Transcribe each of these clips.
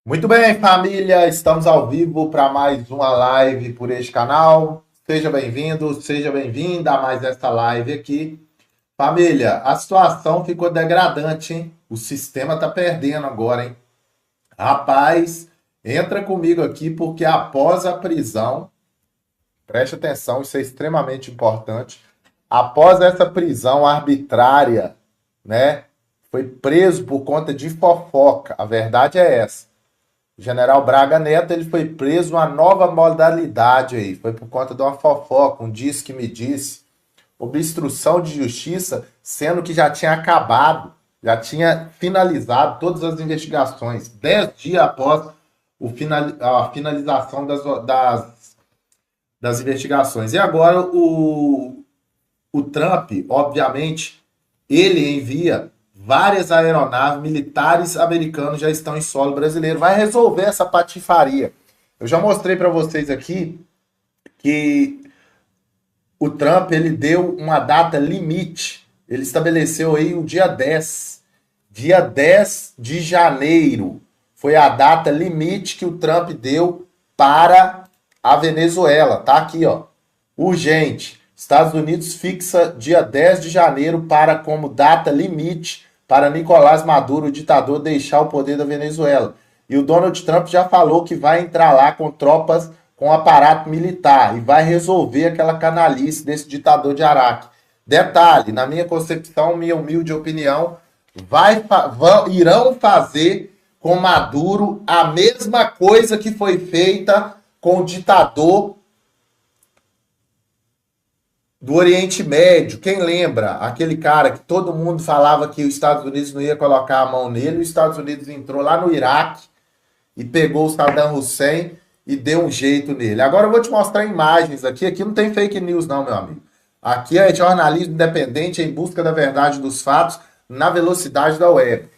Muito bem, família, estamos ao vivo para mais uma live por este canal. Seja bem-vindo, seja bem-vinda a mais esta live aqui. Família, a situação ficou degradante, hein? O sistema tá perdendo agora, hein? Rapaz, entra comigo aqui porque após a prisão, preste atenção, isso é extremamente importante. Após essa prisão arbitrária, né? Foi preso por conta de fofoca. A verdade é essa. O General Braga Neto ele foi preso uma nova modalidade aí. Foi por conta de uma fofoca, um diz que me disse, obstrução de justiça, sendo que já tinha acabado, já tinha finalizado todas as investigações, 10 dias após a finalização das investigações. E agora o Trump, obviamente, ele envia várias aeronaves militares americanos já estão em solo brasileiro. Vai resolver essa patifaria. Eu já mostrei para vocês aqui que o Trump ele deu uma data limite. Ele estabeleceu aí o dia 10. Dia 10 de janeiro foi a data limite que o Trump deu para a Venezuela. Tá aqui, ó. Urgente. Estados Unidos fixa dia 10 de janeiro para como data limite para Nicolás Maduro, o ditador, deixar o poder da Venezuela. E o Donald Trump já falou que vai entrar lá com tropas, com aparato militar e vai resolver aquela canalice desse ditador de Araque. Detalhe, na minha concepção, minha humilde opinião, irão fazer com Maduro a mesma coisa que foi feita com o ditador do Oriente Médio. Quem lembra? Aquele cara que todo mundo falava que os Estados Unidos não ia colocar a mão nele, os Estados Unidos entrou lá no Iraque e pegou o Saddam Hussein e deu um jeito nele. Agora eu vou te mostrar imagens aqui. Aqui não tem fake news não, meu amigo. Aqui é jornalismo independente em busca da verdade dos fatos na velocidade da web.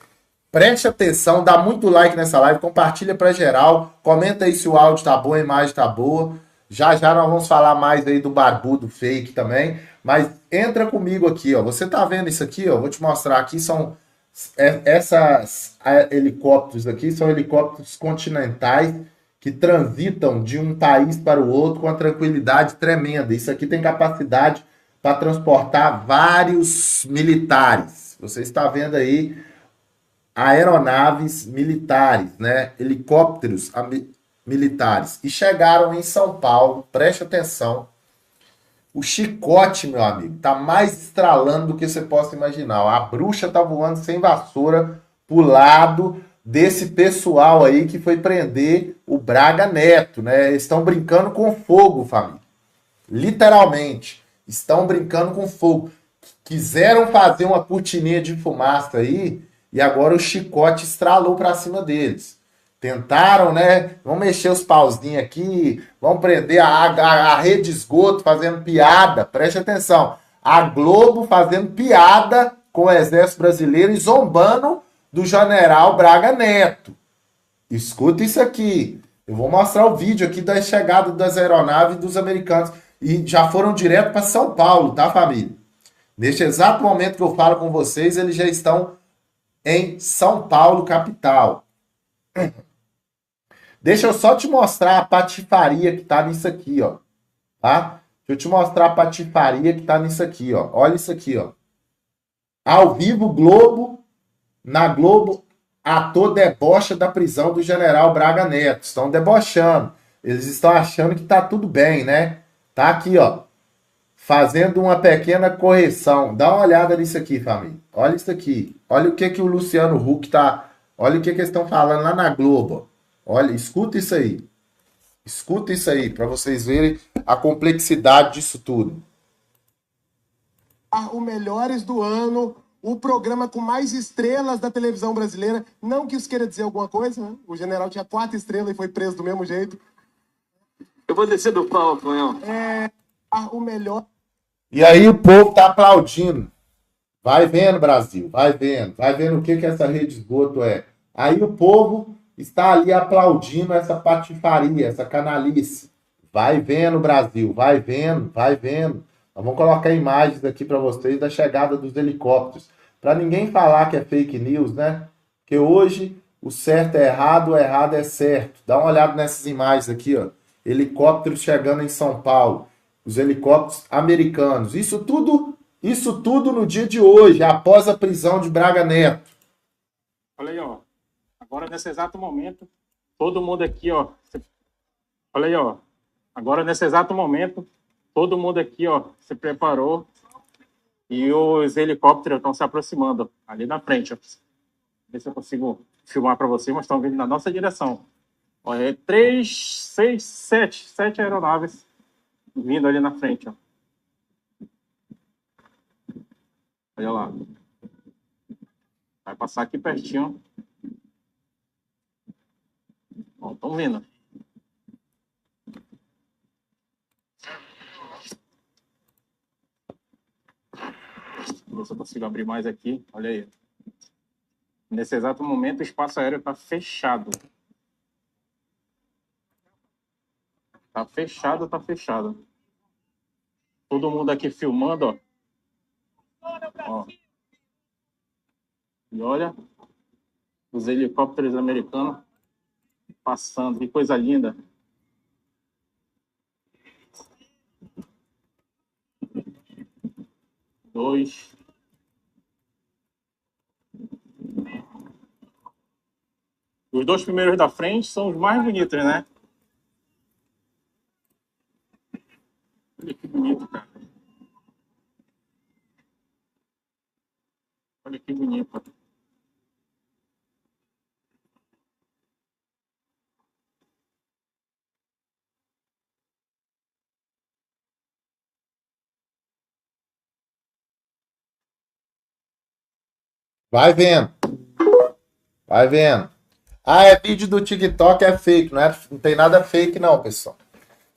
Preste atenção, dá muito like nessa live, compartilha para geral, comenta aí se o áudio tá bom, a imagem tá boa. Já já nós vamos falar mais aí do barbudo fake também, mas entra comigo aqui, ó. Você tá vendo isso aqui, ó? Vou te mostrar aqui, essas helicópteros aqui são helicópteros continentais que transitam de um país para o outro com uma tranquilidade tremenda. Isso aqui tem capacidade para transportar vários militares. Você está vendo aí aeronaves militares, né? Helicópteros militares. E chegaram em São Paulo, preste atenção. O chicote, meu amigo, tá mais estralando do que você possa imaginar. A bruxa tá voando sem vassoura pro lado desse pessoal aí que foi prender o Braga Neto, né? Eles estão brincando com fogo, família. Literalmente. Estão brincando com fogo. Quiseram fazer uma cortininha de fumaça aí e agora o chicote estralou para cima deles. Tentaram, né? Vamos mexer os pauzinhos aqui, vamos prender a rede de esgoto fazendo piada. Preste atenção. A Globo fazendo piada com o Exército Brasileiro e zombando do general Braga Neto. Escuta isso aqui. Eu vou mostrar o vídeo aqui da chegada das aeronaves dos americanos. E já foram direto para São Paulo, tá, família? Neste exato momento que eu falo com vocês, eles já estão em São Paulo, capital. Deixa eu só te mostrar a patifaria que tá nisso aqui, ó. Tá? Deixa eu te mostrar a patifaria que tá nisso aqui, ó. Olha isso aqui, ó. Ao vivo, Globo. Na Globo, ator debocha da prisão do general Braga Neto. Estão debochando. Eles estão achando que tá tudo bem, né? Tá aqui, ó. Fazendo uma pequena correção. Dá uma olhada nisso aqui, família. Olha isso aqui. Olha o que o Luciano Huck tá... Olha o que eles estão falando lá na Globo. Olha, escuta isso aí. Escuta isso aí, para vocês verem a complexidade disso tudo. O Melhores do Ano, o programa com mais estrelas da televisão brasileira. Não que isso queira dizer alguma coisa, né? O general tinha 4 estrelas e foi preso do mesmo jeito. Eu vou descer do palco, Cunhão. O melhor... E aí o povo tá aplaudindo. Vai vendo, Brasil, vai vendo. Vai vendo o que essa rede de esgoto é. Aí o povo está ali aplaudindo essa patifaria, essa canalice. Vai vendo, Brasil, vai vendo, vai vendo. Nós vamos colocar imagens aqui para vocês da chegada dos helicópteros. Para ninguém falar que é fake news, né? Porque hoje O certo é errado, o errado é certo. Dá uma olhada nessas imagens aqui, ó. Helicópteros chegando em São Paulo. Os helicópteros americanos. Isso tudo no dia de hoje, após a prisão de Braga Neto. Olha aí, ó. Agora, nesse exato momento, todo mundo aqui, ó. Olha aí, ó. Agora, nesse exato momento, todo mundo aqui, ó, se preparou e os helicópteros estão se aproximando ali na frente, ó. Ver se eu consigo filmar para você, mas estão vindo na nossa direção. Olha, 7 aeronaves vindo ali na frente, ó. Olha lá. Vai passar aqui pertinho. Ó, estão vindo. Ver se eu consigo abrir mais aqui. Olha aí. Nesse exato momento, o espaço aéreo está fechado. Tá fechado, tá fechado. Todo mundo aqui filmando, ó. Ó. E olha, os helicópteros americanos passando. Que coisa linda. Dois. Os dois primeiros da frente são os mais bonitos, né? Olha que bonito, cara. Olha que bonito. Vai vendo. Vai vendo. Ah, é vídeo do TikTok, é fake. Não tem nada fake não, pessoal.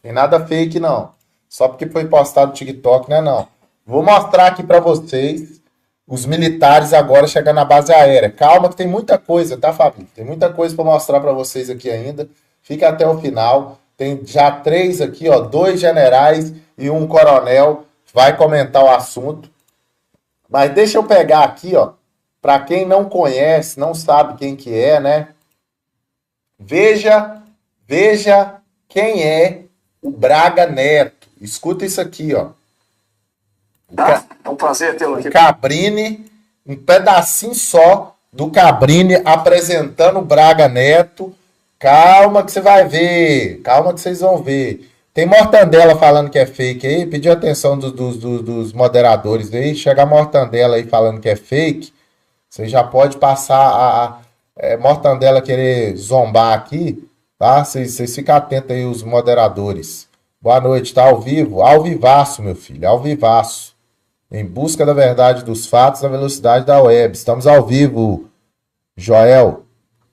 Tem nada fake não. Só porque foi postado no TikTok, né, não. Vou mostrar aqui para vocês os militares agora chegando na base aérea. Calma que tem muita coisa, tá, Fabinho? Tem muita coisa para mostrar para vocês aqui ainda. Fica até o final. Tem já 3 aqui, ó, 2 generais e um coronel. Vai comentar o assunto. Mas deixa eu pegar aqui, ó. Para quem não conhece, não sabe quem que é, né? Veja quem é o Braga Neto. Escuta isso aqui, ó. É um prazer tê-lo aqui. O Cabrini, um pedacinho só do Cabrini apresentando o Braga Neto. Calma que você vai ver. Calma que vocês vão ver. Tem Mortandela falando que é fake aí. Pediu atenção dos moderadores aí. Chega a Mortandela aí falando que é fake. Você já pode passar Mortandela querer zombar aqui, tá? Vocês ficam atentos aí, os moderadores. Boa noite, tá ao vivo? Ao vivaço, meu filho, ao vivaço. Em busca da verdade dos fatos na velocidade da web. Estamos ao vivo, Joel.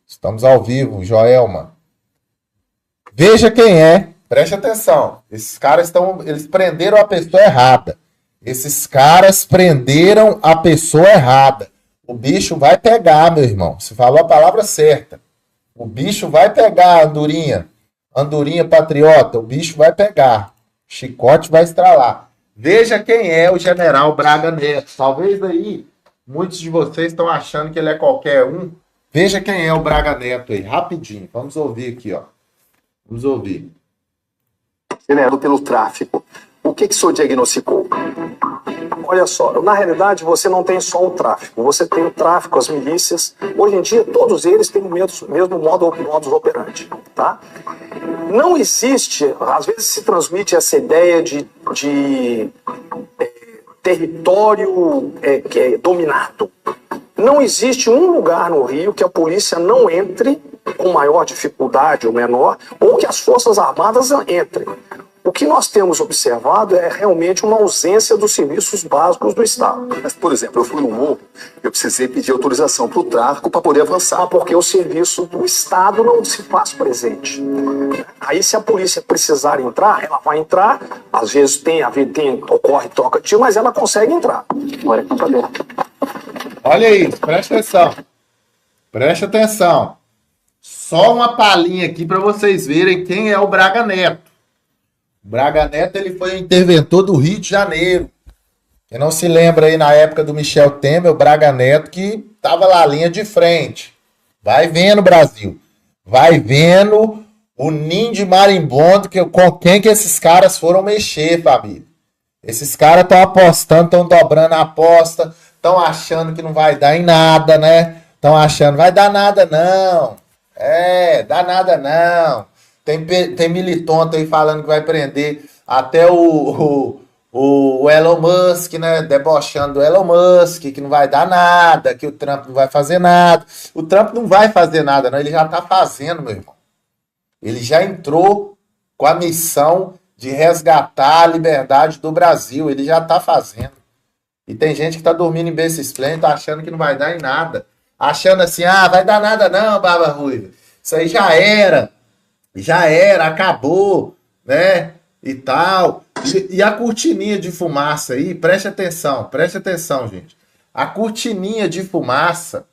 Estamos ao vivo, Joelma. Veja quem é. Preste atenção. Esses caras eles prenderam a pessoa errada. Esses caras prenderam a pessoa errada. O bicho vai pegar, meu irmão. Você falou a palavra certa. O bicho vai pegar, Andorinha. Andorinha patriota, o bicho vai pegar. Chicote vai estralar. Veja quem é o general Braga Neto. Talvez aí muitos de vocês estão achando que ele é qualquer um. Veja quem é o Braga Neto aí, rapidinho. Vamos ouvir aqui, ó. Vamos ouvir. Generado pelo tráfico. O que o senhor diagnosticou? Olha só, na realidade você não tem só o tráfico, você tem o tráfico, as milícias. Hoje em dia todos eles têm o mesmo modus operandi, tá? Não existe, às vezes se transmite essa ideia de território que é dominado. Não existe um lugar no Rio que a polícia não entre com maior dificuldade ou menor, ou que as Forças Armadas entrem. O que nós temos observado é realmente uma ausência dos serviços básicos do Estado. Mas, por exemplo, eu fui no morro, eu precisei pedir autorização para o tráfico para poder avançar. Porque o serviço do Estado não se faz presente. Aí, se a polícia precisar entrar, ela vai entrar. Às vezes ocorre troca de tiro, mas ela consegue entrar. Olha, Olha isso, presta atenção. Presta atenção. Só uma palhinha aqui para vocês verem quem é o Braga Neto. O Braga Neto ele foi o interventor do Rio de Janeiro. Quem não se lembra aí na época do Michel Temer, o Braga Neto que estava lá linha de frente. Vai vendo, Brasil. Vai vendo o ninho de marimbondo com quem que esses caras foram mexer, família. Esses caras estão apostando, estão dobrando a aposta, estão achando que não vai dar em nada, né? Estão achando, vai dar nada não. Dá nada não. Tem militonto aí falando que vai prender até o Elon Musk, né? Debochando do Elon Musk, que não vai dar nada, que o Trump não vai fazer nada. O Trump não vai fazer nada, não. Ele já tá fazendo, meu irmão. Ele já entrou com a missão de resgatar a liberdade do Brasil. Ele já tá fazendo. E tem gente que tá dormindo em berço esplêndido, achando que não vai dar em nada. Achando assim, vai dar nada não, Barba Ruiva. Isso aí já era, acabou, né? E tal. E a cortininha de fumaça aí, preste atenção, gente. A cortininha de fumaça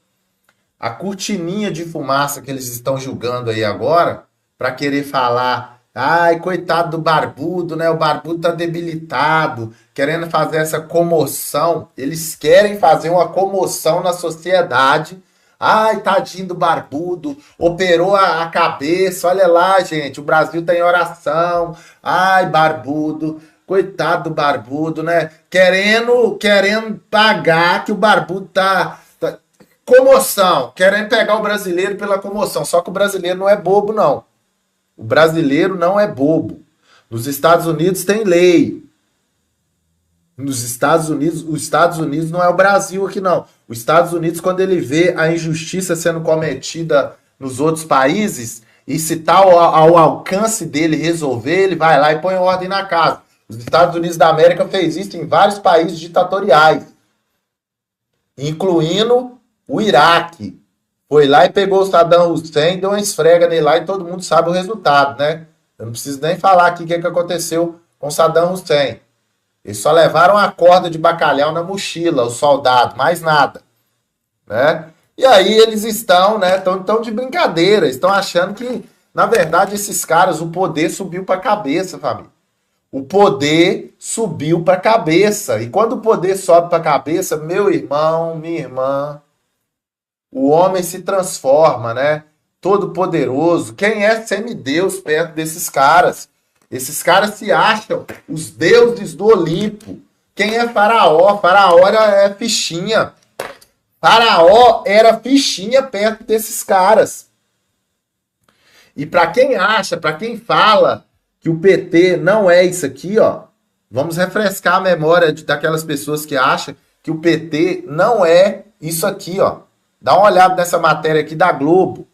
que eles estão julgando aí agora, para querer falar, ai, coitado do Barbudo, né? O Barbudo tá debilitado, querendo fazer essa comoção. Eles querem fazer uma comoção na sociedade. Ai, tadinho do Barbudo, operou a cabeça, olha lá, gente, o Brasil tá em oração. Ai, Barbudo, coitado do Barbudo, né? Querendo pagar que o Barbudo tá comoção, querendo pegar o brasileiro pela comoção. Só que o brasileiro não é bobo, não. O brasileiro não é bobo. Nos Estados Unidos tem lei. Os Estados Unidos não é o Brasil aqui, não. Os Estados Unidos, quando ele vê a injustiça sendo cometida nos outros países, e se tá ao alcance dele resolver, ele vai lá e põe ordem na casa. Os Estados Unidos da América fez isso em vários países ditatoriais, incluindo o Iraque. Foi lá e pegou o Saddam Hussein, deu uma esfrega nele lá e todo mundo sabe o resultado, né? Eu não preciso nem falar aqui o que aconteceu com Saddam Hussein. Eles só levaram a corda de bacalhau na mochila, os soldados, mais nada, né? E aí eles estão, né, tão de brincadeira, estão achando que, na verdade, esses caras, o poder subiu para a cabeça, família. O poder subiu para a cabeça. E quando o poder sobe para a cabeça, meu irmão, minha irmã, o homem se transforma, né? Todo poderoso. Quem é semideus perto desses caras? Esses caras se acham os deuses do Olimpo. Quem é Faraó? Faraó é fichinha. Faraó era fichinha perto desses caras. E para quem acha, para quem fala que o PT não é isso aqui, ó, vamos refrescar a memória daquelas pessoas que acham que o PT não é isso aqui, ó. Dá uma olhada nessa matéria aqui da Globo.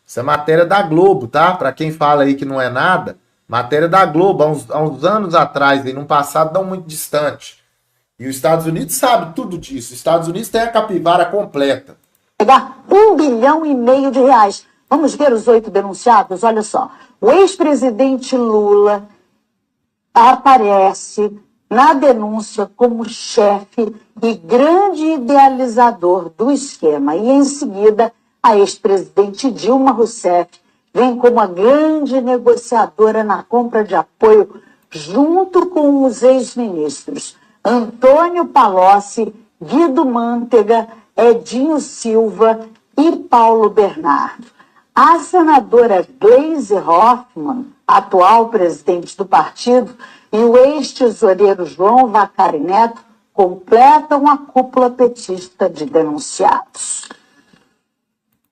Essa matéria da Globo, tá? Para quem fala aí que não é nada, matéria da Globo, há uns anos atrás, aí, num passado não muito distante. E os Estados Unidos sabe tudo disso. Os Estados Unidos tem a capivara completa. Pegar R$1,5 bilhão. Vamos ver os 8 denunciados? Olha só. O ex-presidente Lula aparece na denúncia como chefe e grande idealizador do esquema. E, em seguida, a ex-presidente Dilma Rousseff vem como a grande negociadora na compra de apoio junto com os ex-ministros Antônio Palocci, Guido Mantega, Edinho Silva e Paulo Bernardo. A senadora Gleisi Hoffmann, atual presidente do partido, e o ex-tesoureiro João Vacari Neto completam a cúpula petista de denunciados.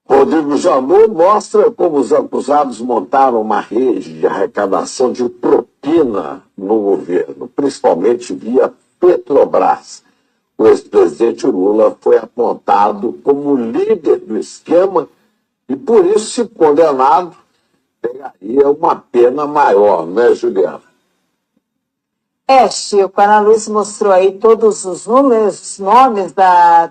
Rodrigo Janot mostra como os acusados montaram uma rede de arrecadação de propina no governo, principalmente via Petrobras. O ex-presidente Lula foi apontado como líder do esquema e, por isso, se condenado, pegaria uma pena maior, né, Juliana? Chico, a Ana Luiz mostrou aí todos os números, os nomes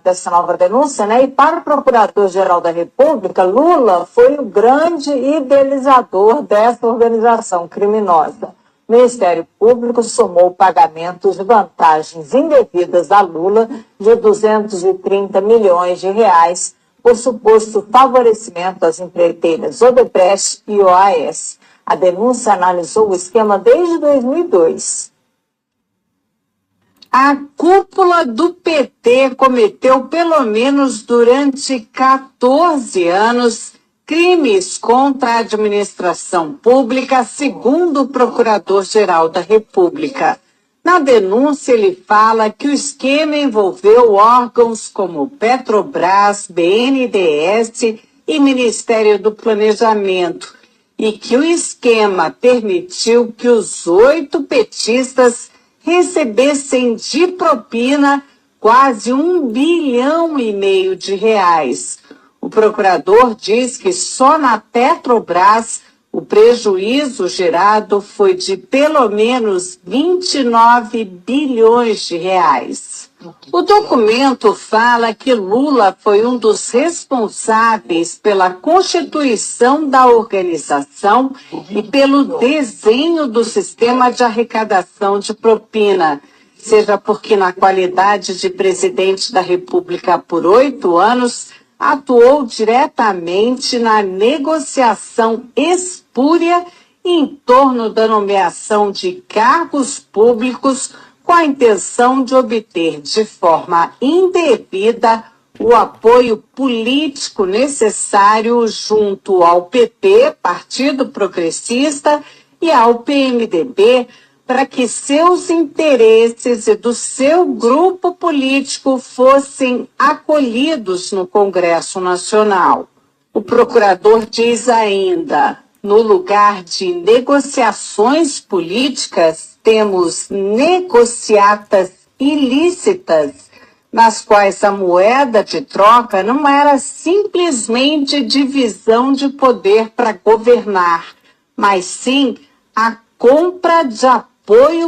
dessa nova denúncia, né? E para o Procurador-Geral da República, Lula foi o grande idealizador dessa organização criminosa. O Ministério Público somou pagamentos de vantagens indevidas a Lula de 230 milhões de reais por suposto favorecimento às empreiteiras Odebrecht e OAS. A denúncia analisou o esquema desde 2002. A cúpula do PT cometeu, pelo menos durante 14 anos, crimes contra a administração pública, segundo o Procurador-Geral da República. Na denúncia, ele fala que o esquema envolveu órgãos como Petrobras, BNDES e Ministério do Planejamento, e que o esquema permitiu que os 8 petistas recebessem de propina quase R$1,5 bilhão de reais. O procurador diz que só na Petrobras o prejuízo gerado foi de pelo menos 29 bilhões de reais. O documento fala que Lula foi um dos responsáveis pela constituição da organização e pelo desenho do sistema de arrecadação de propina, seja porque na qualidade de presidente da República por 8 anos, atuou diretamente na negociação espúria em torno da nomeação de cargos públicos com a intenção de obter de forma indevida o apoio político necessário junto ao PP, Partido Progressista, e ao PMDB, para que seus interesses e do seu grupo político fossem acolhidos no Congresso Nacional. O procurador diz ainda: no lugar de negociações políticas, temos negociatas ilícitas, nas quais a moeda de troca não era simplesmente divisão de poder para governar, mas sim a compra de apoio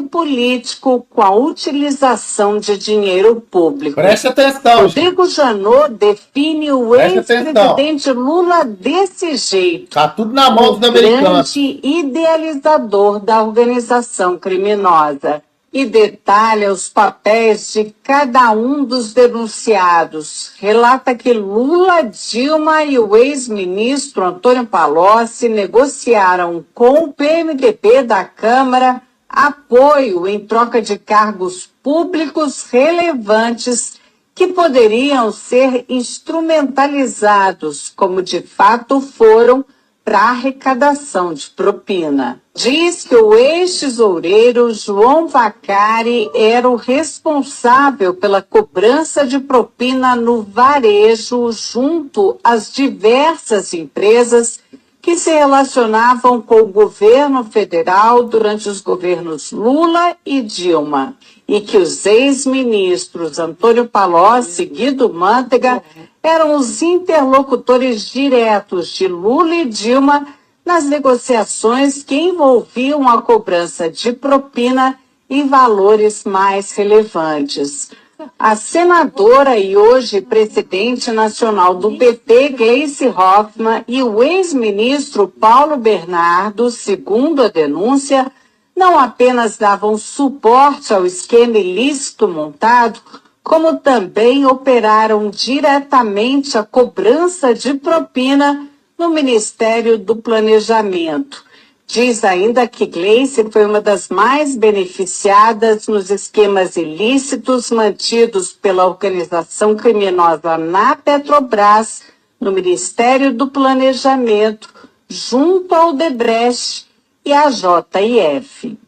político com a utilização de dinheiro público. Preste atenção. Rodrigo Janot define o ex-presidente Lula desse jeito. Tá tudo na mão dos americanos. Grande idealizador da organização criminosa. E detalha os papéis de cada um dos denunciados. Relata que Lula, Dilma e o ex-ministro Antônio Palocci negociaram com o PMDB da Câmara apoio em troca de cargos públicos relevantes que poderiam ser instrumentalizados, como de fato foram, para a arrecadação de propina. Diz que o ex-tesoureiro João Vacari era o responsável pela cobrança de propina no varejo junto às diversas empresas que se relacionavam com o governo federal durante os governos Lula e Dilma, e que os ex-ministros Antônio Palocci e Guido Mantega eram os interlocutores diretos de Lula e Dilma nas negociações que envolviam a cobrança de propina em valores mais relevantes. A senadora e hoje presidente nacional do PT, Gleice Hoffmann, e o ex-ministro Paulo Bernardo, segundo a denúncia, não apenas davam suporte ao esquema ilícito montado, como também operaram diretamente a cobrança de propina no Ministério do Planejamento. Diz ainda que Gleice foi uma das mais beneficiadas nos esquemas ilícitos mantidos pela organização criminosa na Petrobras, no Ministério do Planejamento, junto ao Odebrecht e à JF.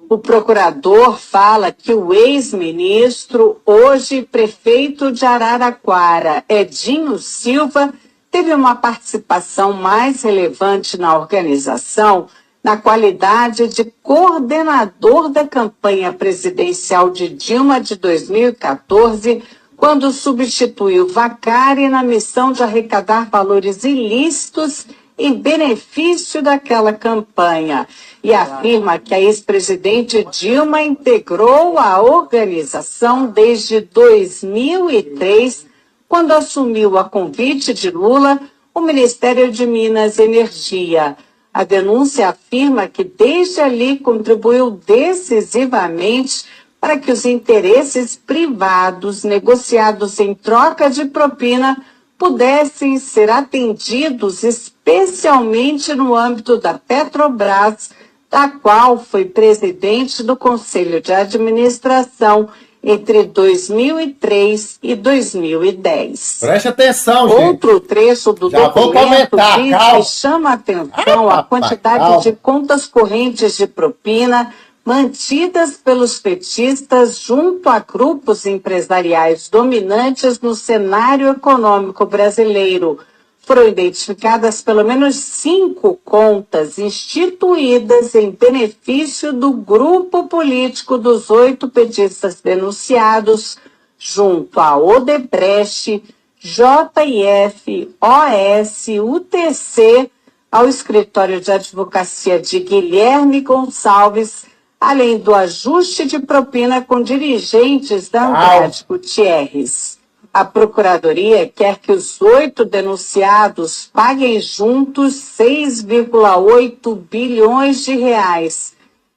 O procurador fala que o ex-ministro, hoje prefeito de Araraquara, Edinho Silva, teve uma participação mais relevante na organização na qualidade de coordenador da campanha presidencial de Dilma de 2014, quando substituiu Vacari na missão de arrecadar valores ilícitos em benefício daquela campanha, e afirma que a ex-presidente Dilma integrou a organização desde 2003, quando assumiu a convite de Lula o Ministério de Minas e Energia. A denúncia afirma que desde ali contribuiu decisivamente para que os interesses privados negociados em troca de propina pudessem ser atendidos, especialmente no âmbito da Petrobras, da qual foi presidente do Conselho de Administração entre 2003 e 2010. Preste atenção, gente. Outro trecho do Já vou documento comentar, diz calma. que chama a atenção a quantidade calma. de contas correntes de propina mantidas pelos petistas junto a grupos empresariais dominantes no cenário econômico brasileiro. Foram identificadas pelo menos 5 contas instituídas em benefício do grupo político dos 8 petistas denunciados, junto a Odebrecht, JIF, OS, UTC, ao escritório de advocacia de Guilherme Gonçalves, além do ajuste de propina com dirigentes da Andrade Gutierrez. A Procuradoria quer que os 8 denunciados paguem juntos 6,8 bilhões de reais.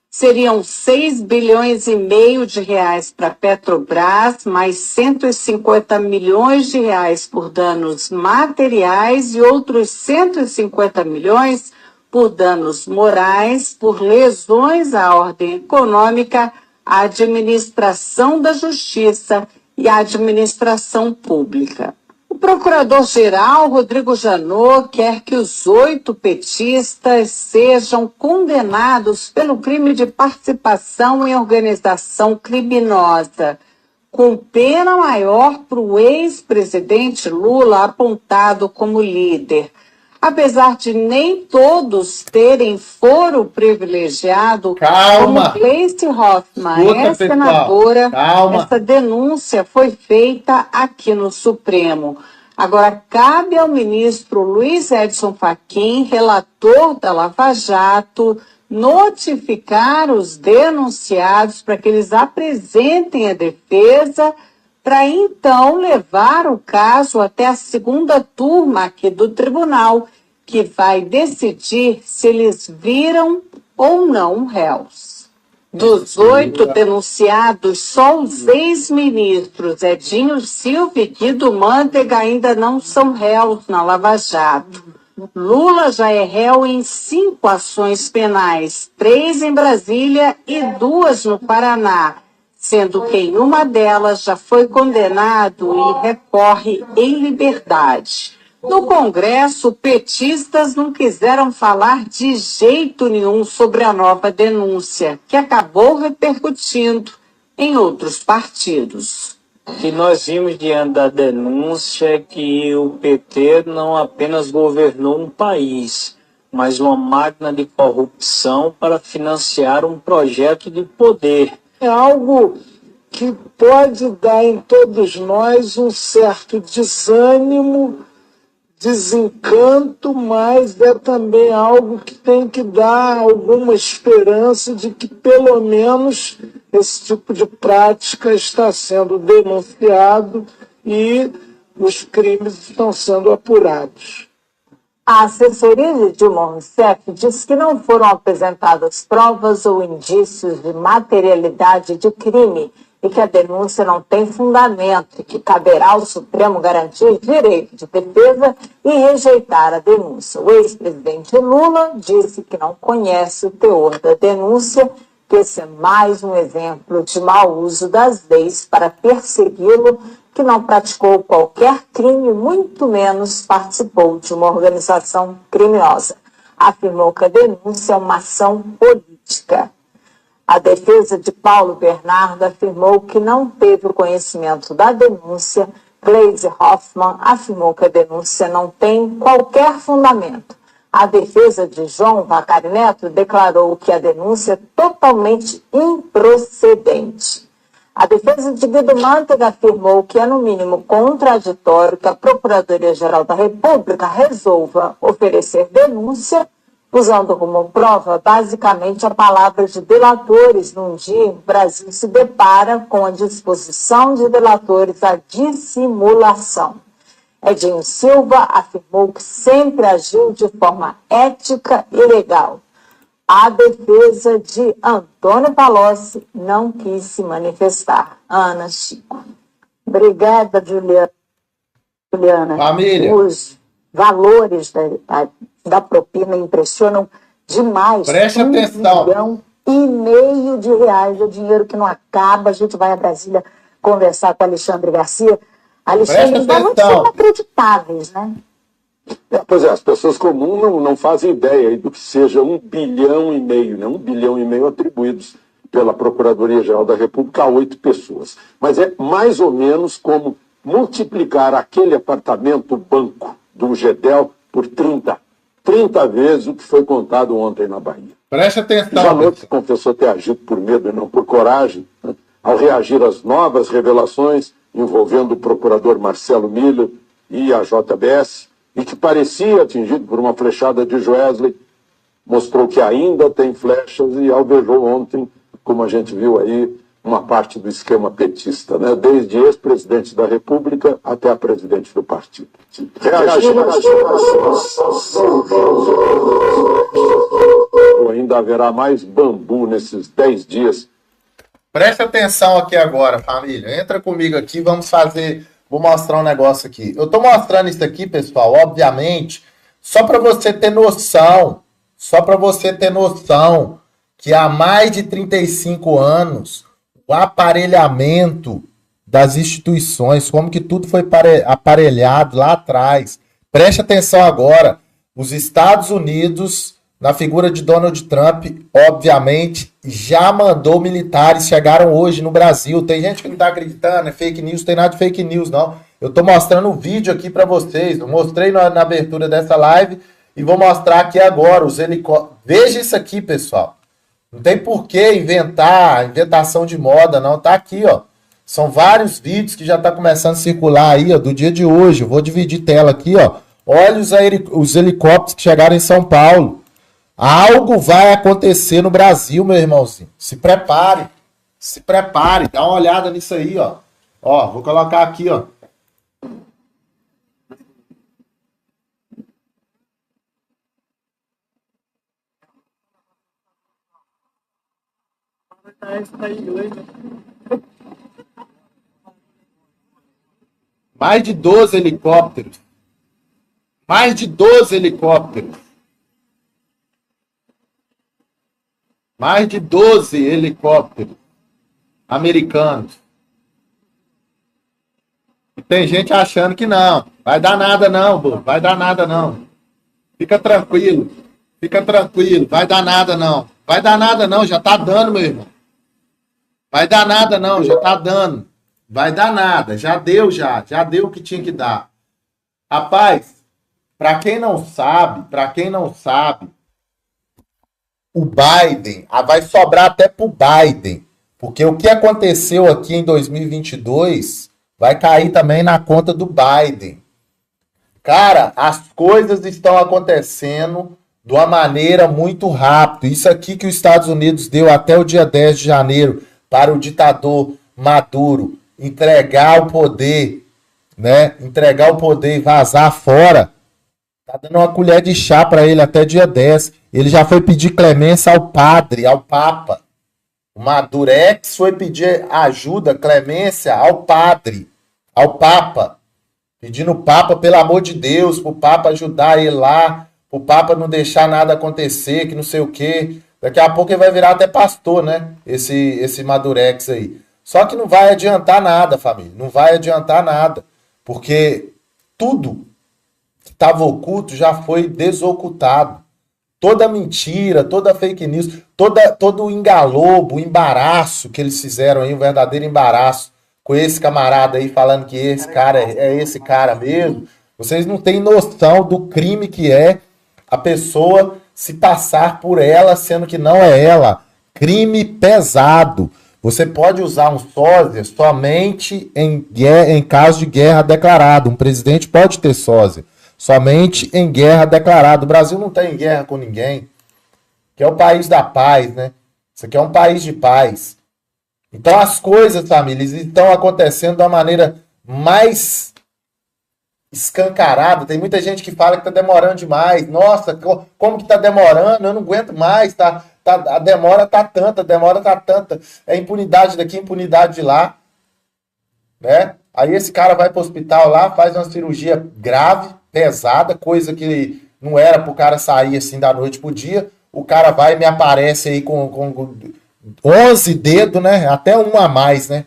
Seriam 6 bilhões e meio de reais para a Petrobras, mais 150 milhões de reais por danos materiais e outros 150 milhões por danos morais, por lesões à ordem econômica, à administração da justiça e à administração pública. O procurador-geral, Rodrigo Janot, quer que os 8 petistas sejam condenados pelo crime de participação em organização criminosa, com pena maior para o ex-presidente Lula, apontado como líder. Apesar de nem todos terem foro privilegiado, como Gleice Hoffmann senadora, essa denúncia foi feita aqui no Supremo. Agora, cabe ao ministro Luiz Edson Fachin, relator da Lava Jato, notificar os denunciados para que eles apresentem a defesa, para então levar o caso até a segunda turma aqui do tribunal, que vai decidir se eles viram ou não réus. Dos 8 denunciados, só os ex-ministros Edinho Silva e Guido Mantega ainda não são réus na Lava Jato. Lula já é réu em 5 ações penais, 3 em Brasília e 2 no Paraná, sendo que em uma delas já foi condenado e recorre em liberdade. No Congresso, petistas não quiseram falar de jeito nenhum sobre a nova denúncia, que acabou repercutindo em outros partidos. O que nós vimos diante da denúncia é que o PT não apenas governou um país, mas uma máquina de corrupção para financiar um projeto de poder. É algo que pode dar em todos nós um certo desânimo, desencanto, mas é também algo que tem que dar alguma esperança de que pelo menos esse tipo de prática está sendo denunciado e os crimes estão sendo apurados. A assessoria de Dilma Rousseff diz que não foram apresentadas provas ou indícios de materialidade de crime e que a denúncia não tem fundamento e que caberá ao Supremo garantir direito de defesa e rejeitar a denúncia. O ex-presidente Lula disse que não conhece o teor da denúncia, que esse é mais um exemplo de mau uso das leis para persegui-lo, que não praticou qualquer crime, muito menos participou de uma organização criminosa. Afirmou que a denúncia é uma ação política. A defesa de Paulo Bernardo afirmou que não teve o conhecimento da denúncia. Gleice Hoffmann afirmou que a denúncia não tem qualquer fundamento. A defesa de João Vacari Neto declarou que a denúncia é totalmente improcedente. A defesa de Guido Mantega afirmou que é, no mínimo, contraditório que a Procuradoria-Geral da República resolva oferecer denúncia usando como prova, basicamente, a palavra de delatores, num dia em que o Brasil se depara com a disposição de delatores à dissimulação. Edinho Silva afirmou que sempre agiu de forma ética e legal. A defesa de Antônio Palocci não quis se manifestar. Ana, Chico. Obrigada, Juliana. Família. Os valores da propina impressionam demais. Preste atenção. de reais. É dinheiro que não acaba. A gente vai a Brasília conversar com Alexandre Garcia. Alexandre, os valores são inacreditáveis, né? Pois é, as pessoas comuns não fazem ideia do que seja 1,5 bilhão, né? 1,5 bilhão atribuídos pela Procuradoria-Geral da República a 8 pessoas. Mas é mais ou menos como multiplicar aquele apartamento banco do Gedel por 30 vezes o que foi contado ontem na Bahia. Preste atenção. Janot confessou ter agido por medo e não por coragem, né, ao reagir às novas revelações envolvendo o procurador Marcelo Miller e a JBS, e que parecia atingido por uma flechada de Joesley, mostrou que ainda tem flechas e alvejou ontem, como a gente viu aí, uma parte do esquema petista, né? Desde ex-presidente da República até a presidente do partido. Ainda haverá mais bambu nesses 10 dias. Preste atenção aqui agora, família. Entra comigo aqui, vamos fazer... Vou mostrar um negócio aqui. Eu tô mostrando isso aqui, pessoal, obviamente, só para você ter noção, que há mais de 35 anos, o aparelhamento das instituições, como que tudo foi aparelhado lá atrás. Preste atenção agora. Os Estados Unidos, na figura de Donald Trump, obviamente, já mandou militares, chegaram hoje no Brasil. Tem gente que não está acreditando, é fake news, não tem nada de fake news, não. Eu estou mostrando um vídeo aqui para vocês. Eu mostrei na abertura dessa live e vou mostrar aqui agora os helicópteros. Veja isso aqui, pessoal. Não tem por que inventar, inventação de moda, não. Tá aqui, ó. São vários vídeos que já tá começando a circular aí, ó, do dia de hoje. Eu vou dividir tela aqui, ó. Olha os helicópteros que chegaram em São Paulo. Algo vai acontecer no Brasil, meu irmãozinho. Se prepare. Se prepare. Dá uma olhada nisso aí, ó. Ó, vou colocar aqui, ó. Mais de 12 helicópteros. Mais de 12 helicópteros. Mais de 12 helicópteros americanos. E tem gente achando que não. Vai dar nada não, pô. Vai dar nada não. Fica tranquilo. Fica tranquilo. Vai dar nada não. Vai dar nada não. Já tá dando, meu irmão. Vai dar nada não. Já tá dando. Vai dar nada. Já deu já. Já deu o que tinha que dar. Rapaz, para quem não sabe, o Biden, vai sobrar até pro Biden, porque o que aconteceu aqui em 2022 vai cair também na conta do Biden. Cara, as coisas estão acontecendo de uma maneira muito rápida. Isso aqui que os Estados Unidos deu até o dia 10 de janeiro para o ditador Maduro entregar o poder, né? Entregar o poder e vazar fora. Tá dando uma colher de chá para ele até dia 10. Ele já foi pedir clemência ao padre, ao papa. O Madurex foi pedir ajuda, clemência ao padre, ao papa. Pedindo o papa, pelo amor de Deus, pro papa ajudar ele lá, pro papa não deixar nada acontecer, que não sei o quê. Daqui a pouco ele vai virar até pastor, né? Esse Madurex aí. Só que não vai adiantar nada, família. Não vai adiantar nada. Porque tudo que estava oculto já foi desocultado. Toda mentira, toda fake news, todo o engalobo, o embaraço que eles fizeram aí, um verdadeiro embaraço com esse camarada aí falando que esse cara é esse cara mesmo. Vocês não têm noção do crime que é a pessoa se passar por ela, sendo que não é ela. Crime pesado. Você pode usar um sósia somente em caso de guerra declarada. Um presidente pode ter sósia somente em guerra declarada. O Brasil não tem guerra com ninguém. Que é o país da paz, né? Isso aqui é um país de paz. Então as coisas, famílias, estão acontecendo de uma maneira mais escancarada. Tem muita gente que fala que está demorando demais. Nossa, como que está demorando? Eu não aguento mais. A demora tá tanta. É impunidade daqui, impunidade de lá. Né? Aí esse cara vai para o hospital lá, faz uma cirurgia grave, pesada, coisa que não era para o cara sair assim da noite pro dia. o cara vai e me aparece aí com 11 dedos, né? Até um a mais, né?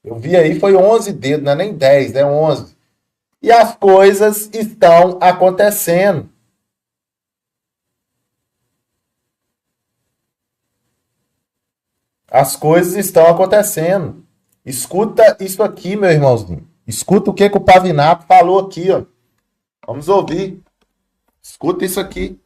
Eu vi aí, foi 11 dedos, não é nem 10, né? 11. E as coisas estão acontecendo. As coisas estão acontecendo. Escuta isso aqui, meu irmãozinho. Escuta o que o Pavinato falou aqui, ó. Vamos ouvir. Escuta isso aqui.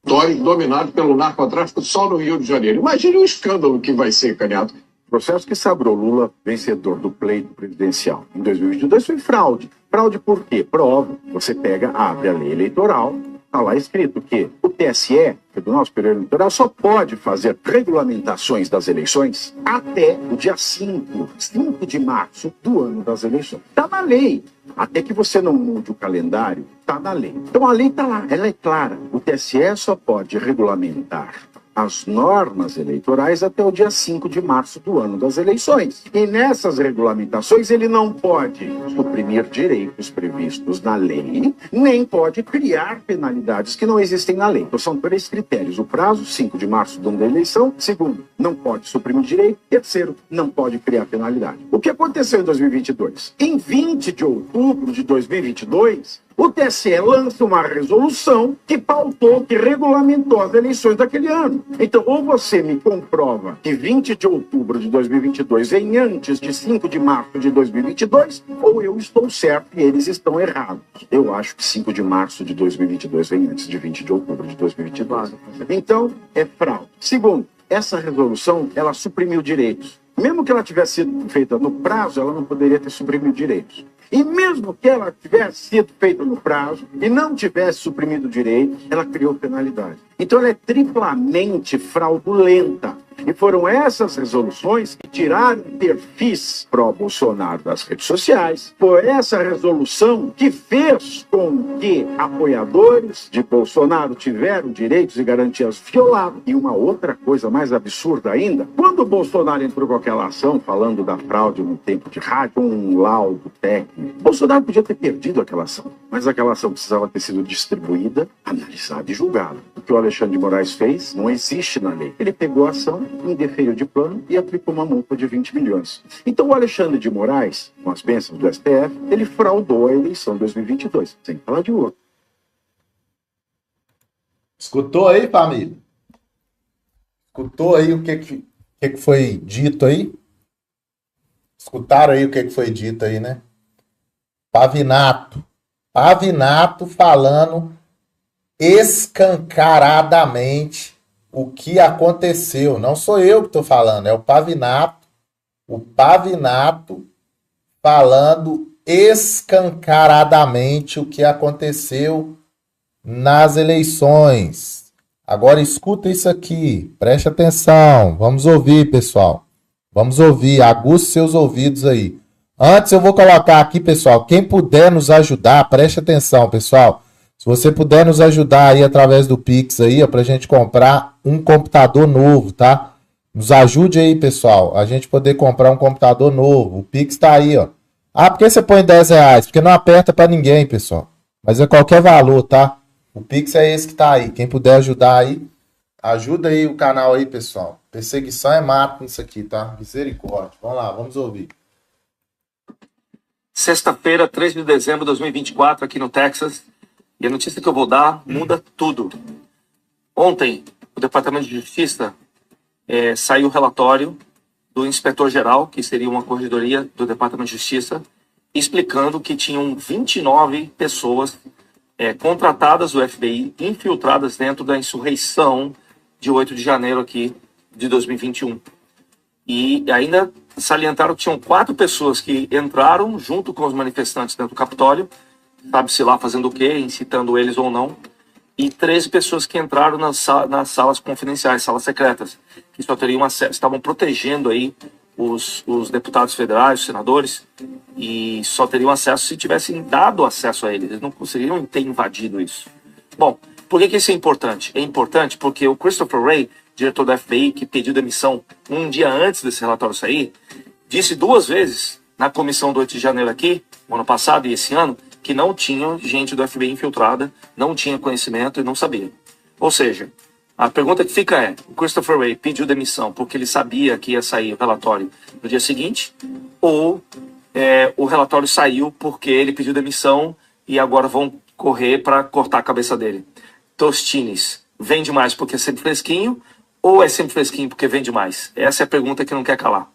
Dominado pelo narcotráfico só no Rio de Janeiro. Imagine o escândalo que vai ser, Canhato. O processo que sagrou Lula vencedor do pleito presidencial em 2022 foi fraude. Fraude por quê? Prova. Você pega, abre a lei eleitoral, está lá escrito que o TSE, Tribunal Superior Eleitoral, só pode fazer regulamentações das eleições até o dia 5 de março do ano das eleições. Está na lei. Até que você não mude o calendário, está na lei. Então a lei está lá, ela é clara. O TSE só pode regulamentar as normas eleitorais até o dia 5 de março do ano das eleições. E nessas regulamentações ele não pode suprimir direitos previstos na lei, nem pode criar penalidades que não existem na lei. Então são 3 critérios. O prazo, 5 de março do ano da eleição. Segundo, não pode suprimir direito. Terceiro, não pode criar penalidade. O que aconteceu em 2022? Em 20 de outubro de 2022, o TSE lança uma resolução que pautou, que regulamentou as eleições daquele ano. Então, ou você me comprova que 20 de outubro de 2022 vem antes de 5 de março de 2022, ou eu estou certo e eles estão errados. Eu acho que 5 de março de 2022 vem antes de 20 de outubro de 2022. Então, é fraude. Segundo, essa resolução, ela suprimiu direitos. Mesmo que ela tivesse sido feita no prazo, ela não poderia ter suprimido direitos. E mesmo que ela tivesse sido feita no prazo e não tivesse suprimido direito, ela criou penalidade. Então ela é triplamente fraudulenta. E foram essas resoluções que tiraram perfis pró-Bolsonaro das redes sociais. Foi essa resolução que fez com que apoiadores de Bolsonaro tiveram direitos e garantias violados. E uma outra coisa mais absurda ainda, quando o Bolsonaro entrou com aquela ação falando da fraude no tempo de rádio, com um laudo técnico, Bolsonaro podia ter perdido aquela ação. Mas aquela ação precisava ter sido distribuída, analisada e julgada. O que o Alexandre de Moraes fez não existe na lei. Ele pegou a ação, indeferiu de plano e aplicou uma multa de 20 milhões. Então o Alexandre de Moraes, com as bênçãos do STF, ele fraudou a eleição de 2022, sem falar de outro. Escutou aí, família? Escutou aí o que foi dito aí? Escutaram aí o que foi dito aí, né? Pavinato falando escancaradamente o que aconteceu. Não sou eu que estou falando, é o Pavinato. O Pavinato falando escancaradamente o que aconteceu nas eleições. Agora escuta isso aqui, preste atenção. Vamos ouvir, pessoal. Vamos ouvir, aguce seus ouvidos aí. Antes eu vou colocar aqui, pessoal, quem puder nos ajudar, preste atenção, pessoal. Se você puder nos ajudar aí através do Pix aí, pra gente comprar um computador novo, tá? Nos ajude aí, pessoal, a gente poder comprar um computador novo. O Pix tá aí, ó. Ah, por que você põe R$10? Porque não aperta pra ninguém, pessoal. Mas é qualquer valor, tá? O Pix é esse que tá aí. Quem puder ajudar aí, ajuda aí o canal aí, pessoal. Perseguição é mato nisso aqui, tá? Misericórdia. Vamos lá, vamos ouvir. Sexta-feira, 3 de dezembro de 2024, aqui no Texas. E a notícia que eu vou dar muda tudo. Ontem, o Departamento de Justiça saiu o relatório do inspetor-geral, que seria uma corregedoria do Departamento de Justiça, explicando que tinham 29 pessoas contratadas do FBI, infiltradas dentro da insurreição de 8 de janeiro aqui de 2021. E ainda salientaram que tinham 4 pessoas que entraram junto com os manifestantes dentro do Capitólio, sabe-se lá fazendo o quê, incitando eles ou não, e 13 pessoas que entraram nas salas confidenciais, salas secretas, que só teriam acesso, estavam protegendo aí os deputados federais, os senadores, e só teriam acesso se tivessem dado acesso a eles, eles não conseguiriam ter invadido isso. Bom, por que isso é importante? É importante porque o Christopher Wray, diretor da FBI, que pediu demissão um dia antes desse relatório sair, disse 2 vezes na comissão do 8 de janeiro aqui, no ano passado e esse ano, que não tinha gente do FBI infiltrada, não tinha conhecimento e não sabia. Ou seja, A pergunta que fica é, o Christopher Wray pediu demissão porque ele sabia que ia sair o relatório no dia seguinte, ou o relatório saiu porque ele pediu demissão e agora vão correr para cortar a cabeça dele? Tostines, vende mais porque é sempre fresquinho, ou é sempre fresquinho porque vende mais? Essa é a pergunta que não quer calar.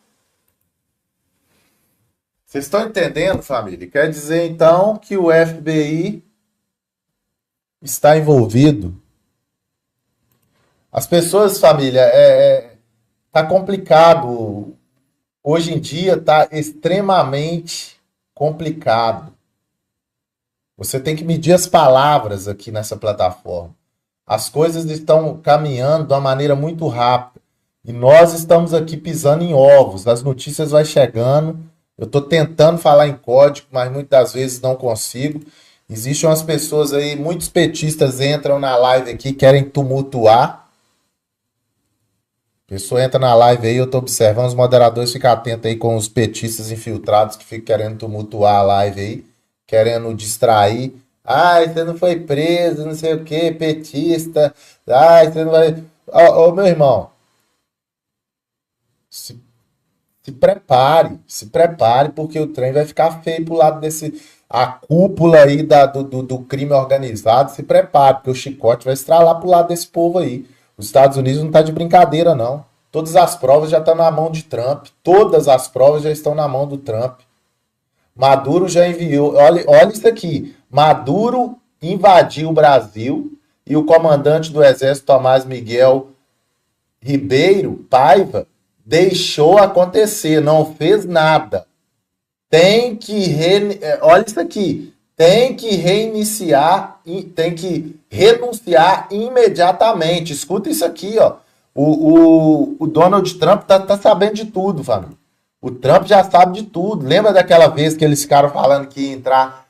Vocês estão entendendo, família? Quer dizer, então, que o FBI está envolvido. As pessoas, família, tá complicado. Hoje em dia tá extremamente complicado. Você tem que medir as palavras aqui nessa plataforma. As coisas estão caminhando de uma maneira muito rápida. E nós estamos aqui pisando em ovos. As notícias vão chegando. Eu estou tentando falar em código, mas muitas das vezes não consigo. Existem umas pessoas aí, muitos petistas entram na live aqui, querem tumultuar. A pessoa entra na live aí, eu tô observando, os moderadores ficam atentos aí com os petistas infiltrados que ficam querendo tumultuar a live aí, querendo distrair. Ai, você não foi preso, não sei o que, petista. Ai, você não vai... Ô, meu irmão, se prepare, porque o trem vai ficar feio pro lado desse... A cúpula aí do crime organizado, se prepare, porque o chicote vai estralar pro lado desse povo aí. Os Estados Unidos não tá de brincadeira, não. Todas as provas já estão na mão de Trump. Todas as provas já estão na mão do Trump. Maduro já enviou... Olha isso aqui. Maduro invadiu o Brasil e o comandante do Exército, Tomás Miguel Ribeiro Paiva, deixou acontecer, não fez nada. Tem que... Olha isso aqui. Tem que reiniciar, tem que renunciar imediatamente. Escuta isso aqui, ó. O Donald Trump tá sabendo de tudo, família. O Trump já sabe de tudo. Lembra daquela vez que eles ficaram falando que ia entrar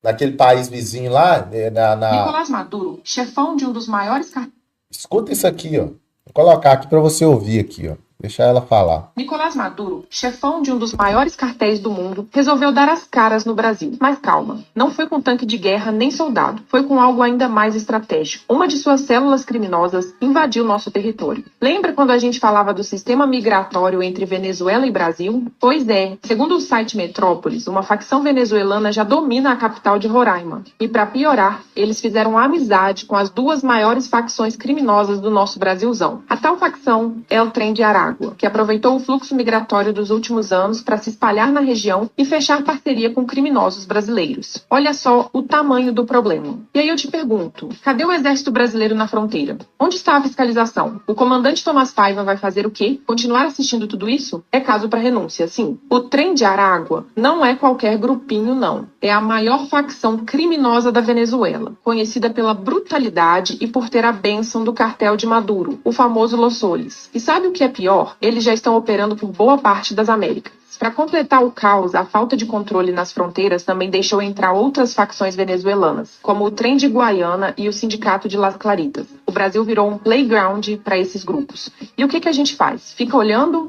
naquele país vizinho lá? Nicolás Maduro, chefão de um dos maiores... Escuta isso aqui, ó. Vou colocar aqui para você ouvir aqui, ó. Deixa ela falar. Nicolás Maduro, chefão de um dos maiores cartéis do mundo, resolveu dar as caras no Brasil. Mas calma, não foi com tanque de guerra nem soldado. Foi com algo ainda mais estratégico. Uma de suas células criminosas invadiu nosso território. Lembra quando a gente falava do sistema migratório entre Venezuela e Brasil? Pois é, segundo o site Metrópolis, uma facção venezuelana já domina a capital de Roraima. E para piorar, eles fizeram amizade com as duas maiores facções criminosas do nosso Brasilzão. A tal facção é o Trem de Aragua, que aproveitou o fluxo migratório dos últimos anos para se espalhar na região e fechar parceria com criminosos brasileiros. Olha só o tamanho do problema. E aí eu te pergunto, cadê o exército brasileiro na fronteira? Onde está a fiscalização? O comandante Tomás Paiva vai fazer o quê? Continuar assistindo tudo isso? É caso para renúncia, sim. O Trem de Aragua não é qualquer grupinho, não. É a maior facção criminosa da Venezuela, conhecida pela brutalidade e por ter a bênção do cartel de Maduro, o famoso Los Soles. E sabe o que é pior? Eles já estão operando por boa parte das Américas. Para completar o caos, a falta de controle nas fronteiras também deixou entrar outras facções venezuelanas, como o Trem de Guaiana e o Sindicato de Las Claritas. O Brasil virou um playground para esses grupos. E o que a gente faz? Fica olhando?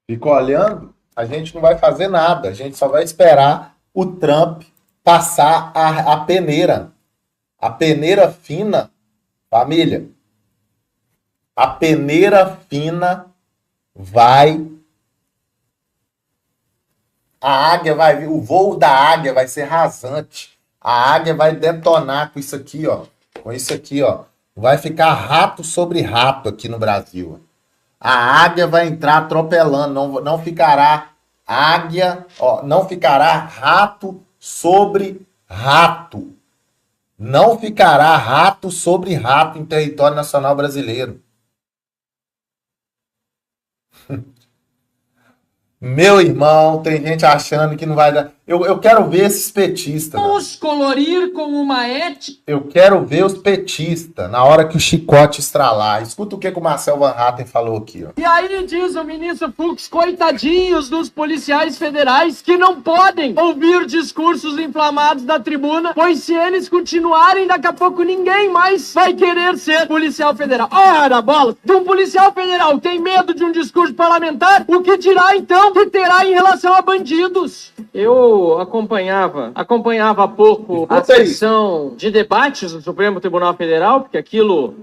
Fica olhando? A gente não vai fazer nada. A gente só vai esperar o Trump passar a peneira. A peneira fina, família. A peneira fina vai... A águia vai vir, o voo da águia vai ser rasante. A águia vai detonar com isso aqui, ó. Com isso aqui, ó. Vai ficar rato sobre rato aqui no Brasil. A águia vai entrar atropelando, não ficará águia, ó, não ficará rato sobre rato. Não ficará rato sobre rato em território nacional brasileiro. Meu irmão, tem gente achando que não vai dar. Eu quero ver esses petistas. Vamos colorir com uma ética. Eu quero ver os petistas na hora que o chicote estralar. Escuta o que o Marcel Van Hatten falou aqui, ó. E aí diz o ministro Fux, coitadinhos dos policiais federais que não podem ouvir discursos inflamados da tribuna, pois se eles continuarem, daqui a pouco ninguém mais vai querer ser policial federal. Ora, bola! De um policial federal tem medo de um discurso parlamentar? O que dirá então que terá em relação a bandidos? Eu eu acompanhava há pouco a sessão de debates do Supremo Tribunal Federal, porque aquilo,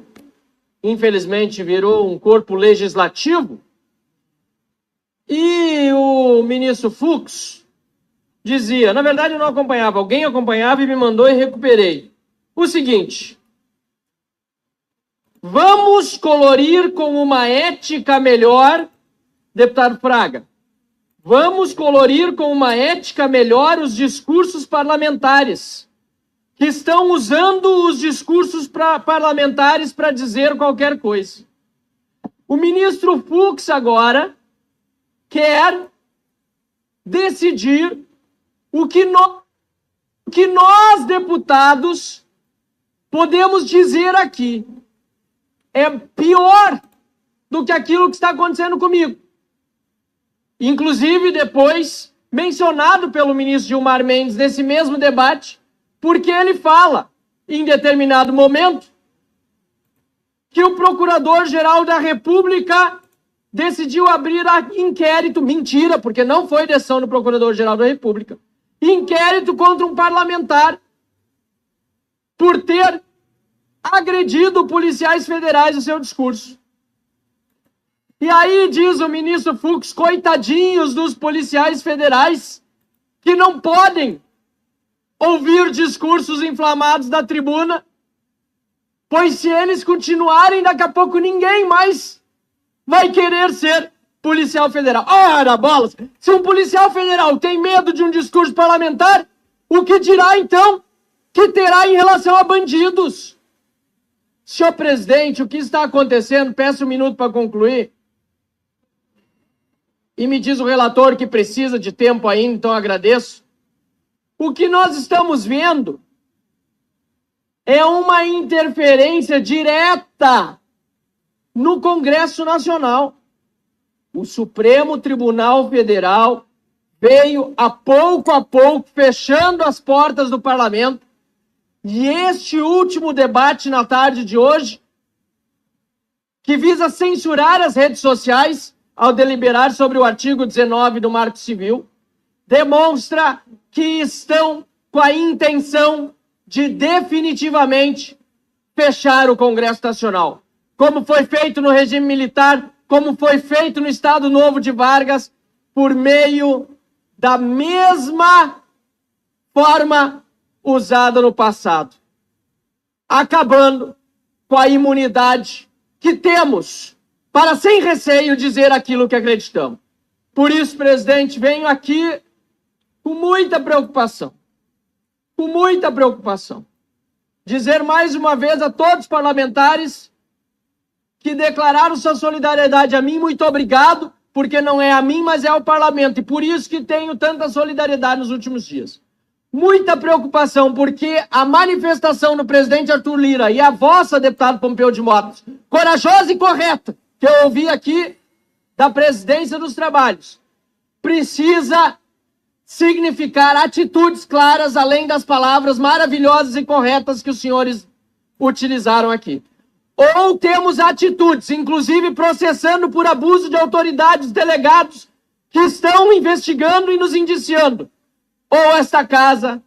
infelizmente, virou um corpo legislativo, e o ministro Fux dizia, na verdade eu não acompanhava, alguém acompanhava e me mandou e recuperei. O seguinte: vamos colorir com uma ética melhor, deputado Fraga, vamos colorir com uma ética melhor os discursos parlamentares, que estão usando os discursos parlamentares para dizer qualquer coisa. O ministro Fux agora quer decidir o que nós, deputados, podemos dizer aqui. É pior do que aquilo que está acontecendo comigo. Inclusive, depois, mencionado pelo ministro Gilmar Mendes nesse mesmo debate, porque ele fala, em determinado momento, que o Procurador-Geral da República decidiu abrir inquérito, mentira, porque não foi decisão do Procurador-Geral da República, inquérito contra um parlamentar por ter agredido policiais federais no seu discurso. E aí diz o ministro Fux, coitadinhos dos policiais federais que não podem ouvir discursos inflamados da tribuna, pois se eles continuarem, daqui a pouco ninguém mais vai querer ser policial federal. Ora, bolas! Se um policial federal tem medo de um discurso parlamentar, o que dirá então que terá em relação a bandidos? Senhor presidente, o que está acontecendo? Peço um minuto para concluir. E me diz o relator que precisa de tempo ainda, então agradeço. O que nós estamos vendo é uma interferência direta no Congresso Nacional. O Supremo Tribunal Federal veio a pouco fechando as portas do parlamento, e este último debate na tarde de hoje, que visa censurar as redes sociais ao deliberar sobre o artigo 19 do Marco Civil, demonstra que estão com a intenção de definitivamente fechar o Congresso Nacional. Como foi feito no regime militar, como foi feito no Estado Novo de Vargas, por meio da mesma forma usada no passado, acabando com a imunidade que temos para, sem receio, dizer aquilo que acreditamos. Por isso, presidente, venho aqui com muita preocupação, dizer mais uma vez a todos os parlamentares que declararam sua solidariedade a mim, muito obrigado, porque não é a mim, mas é ao parlamento, e por isso que tenho tanta solidariedade nos últimos dias. Muita preocupação, porque a manifestação do presidente Arthur Lira e a vossa, deputado Pompeu de Motos, corajosa e correta, que eu ouvi aqui da presidência dos trabalhos, precisa significar atitudes claras, além das palavras maravilhosas e corretas que os senhores utilizaram aqui. Ou temos atitudes, inclusive processando por abuso de autoridades, delegados que estão investigando e nos indiciando. Ou esta casa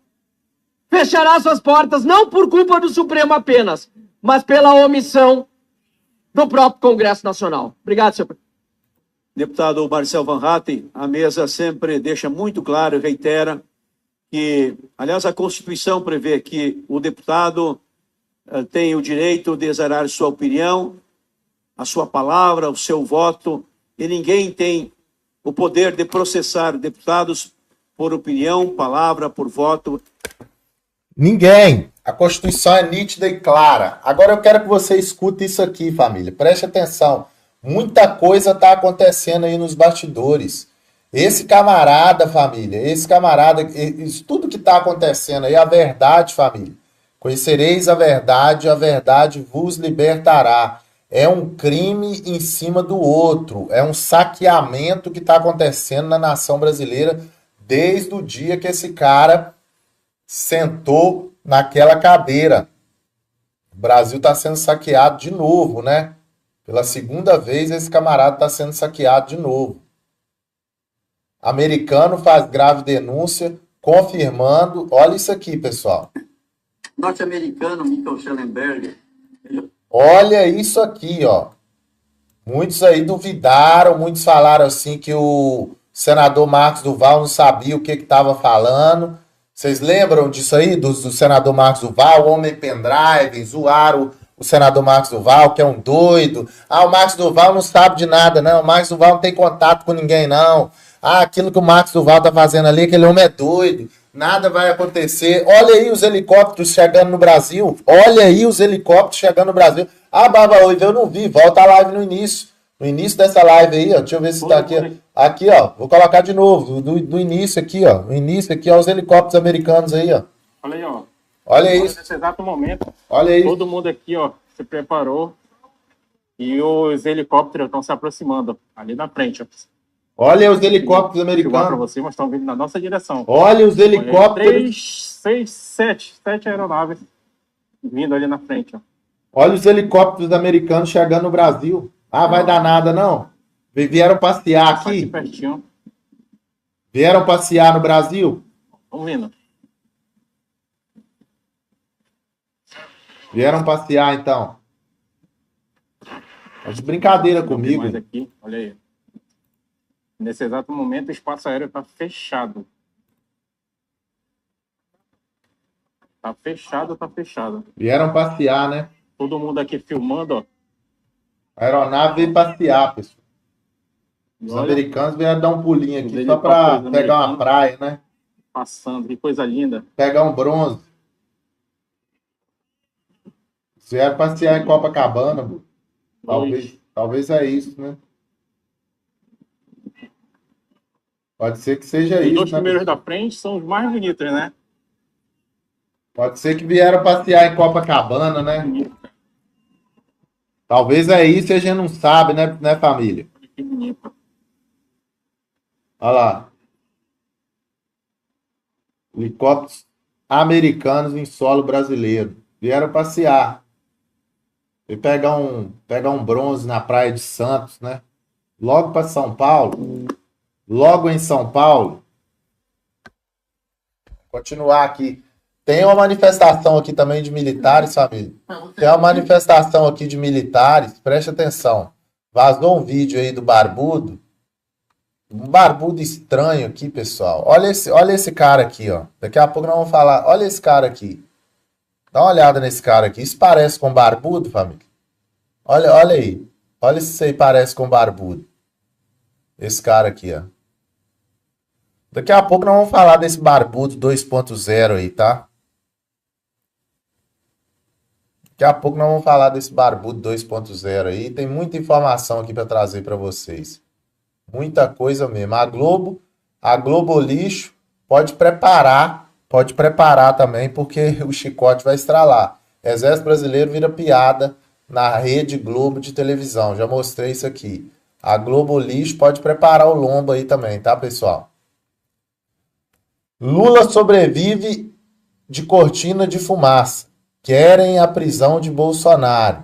fechará suas portas, não por culpa do Supremo apenas, mas pela omissão do próprio Congresso Nacional. Obrigado, senhor presidente. Deputado Marcel Van Hatten, a mesa sempre deixa muito claro e reitera que, aliás, a Constituição prevê que o deputado tem o direito de exarrar sua opinião, a sua palavra, o seu voto, e ninguém tem o poder de processar deputados por opinião, palavra, por voto. Ninguém. A Constituição é nítida e clara. Agora eu quero que você escute isso aqui, família. Preste atenção. Muita coisa está acontecendo aí nos bastidores. Esse camarada, família, isso tudo que está acontecendo aí, a verdade, família. Conhecereis a verdade vos libertará. É um crime em cima do outro. É um saqueamento que está acontecendo na nação brasileira desde o dia que esse cara sentou naquela cadeira. O Brasil está sendo saqueado de novo, né? Pela segunda vez esse camarada está sendo saqueado de novo. Americano faz grave denúncia confirmando. Olha isso aqui, pessoal. Norte-americano Michael Schellenberger. Olha isso aqui, ó. Muitos aí duvidaram, muitos falaram assim que o senador Marcos Duval não sabia o que estava falando. Vocês lembram disso aí, do senador Marcos Duval, o homem pendrive, zoaram o senador Marcos Duval, que é um doido. Ah, o Marcos Duval não sabe de nada, não. O Marcos Duval não tem contato com ninguém, não. Ah, aquilo que o Marcos Duval tá fazendo ali, aquele homem é doido. Nada vai acontecer. Olha aí os helicópteros chegando no Brasil. Olha aí os helicópteros chegando no Brasil. Ah, Barba, eu não vi. Volta a live no início. No início dessa live aí, ó. Deixa eu ver se tá aqui. Aqui, ó. Vou colocar de novo. Do início aqui, ó. No início aqui, ó. Os helicópteros americanos aí, ó. Olha aí, ó. Olha isso. Nesse exato momento, olha isso. Todo mundo aqui, ó, se preparou. E os helicópteros estão se aproximando ali na frente, ó. Olha os helicópteros americanos. Para você, mas estão vindo na nossa direção. Olha os helicópteros. 3, 6, 7 aeronaves vindo ali na frente, ó. Olha os helicópteros americanos chegando no Brasil. Ah, vai dar nada, não. Vieram passear aqui. Pertinho. Vieram passear no Brasil. Estão vindo. Vieram passear, então. Tá de brincadeira comigo. Mais aqui, olha aí. Nesse exato momento, o espaço aéreo está fechado. Tá fechado, tá fechado. Vieram passear, né? Todo mundo aqui filmando, ó. A aeronave veio passear, pessoal. Os americanos vieram dar um pulinho aqui só para pegar uma praia, né? Passando, que coisa linda. Pegar um bronze. Vieram passear em Copacabana. Talvez é isso, né? Pode ser que seja isso. Os dois né, primeiros da frente são os mais bonitos, né? Pode ser que vieram passear em Copacabana, né? Talvez é isso e a gente não sabe, né, família? Que bonito. Olha lá. Helicópteros americanos em solo brasileiro. Vieram passear. E pegar um bronze na praia de Santos, né? Logo para São Paulo. Logo em São Paulo. Continuar aqui. Tem uma manifestação aqui também de militares, família. Tem uma manifestação aqui de militares. Preste atenção. Vazou um vídeo aí do barbudo. Um barbudo estranho aqui, pessoal. Olha esse cara aqui, ó. Daqui a pouco nós vamos falar. Olha esse cara aqui. Dá uma olhada nesse cara aqui. Isso parece com barbudo, família? Olha aí. Olha se isso aí parece com barbudo. Esse cara aqui, ó. Daqui a pouco nós vamos falar desse barbudo 2.0 aí, tá? Daqui a pouco nós vamos falar desse barbudo 2.0 aí. Tem muita informação aqui para trazer para vocês. Muita coisa mesmo. A Globo Lixo pode preparar também, porque o chicote vai estralar. Exército Brasileiro vira piada na Rede Globo de televisão. Já mostrei isso aqui. A Globo Lixo pode preparar o lombo aí também, tá, pessoal? Lula sobrevive de cortina de fumaça. Querem a prisão de Bolsonaro.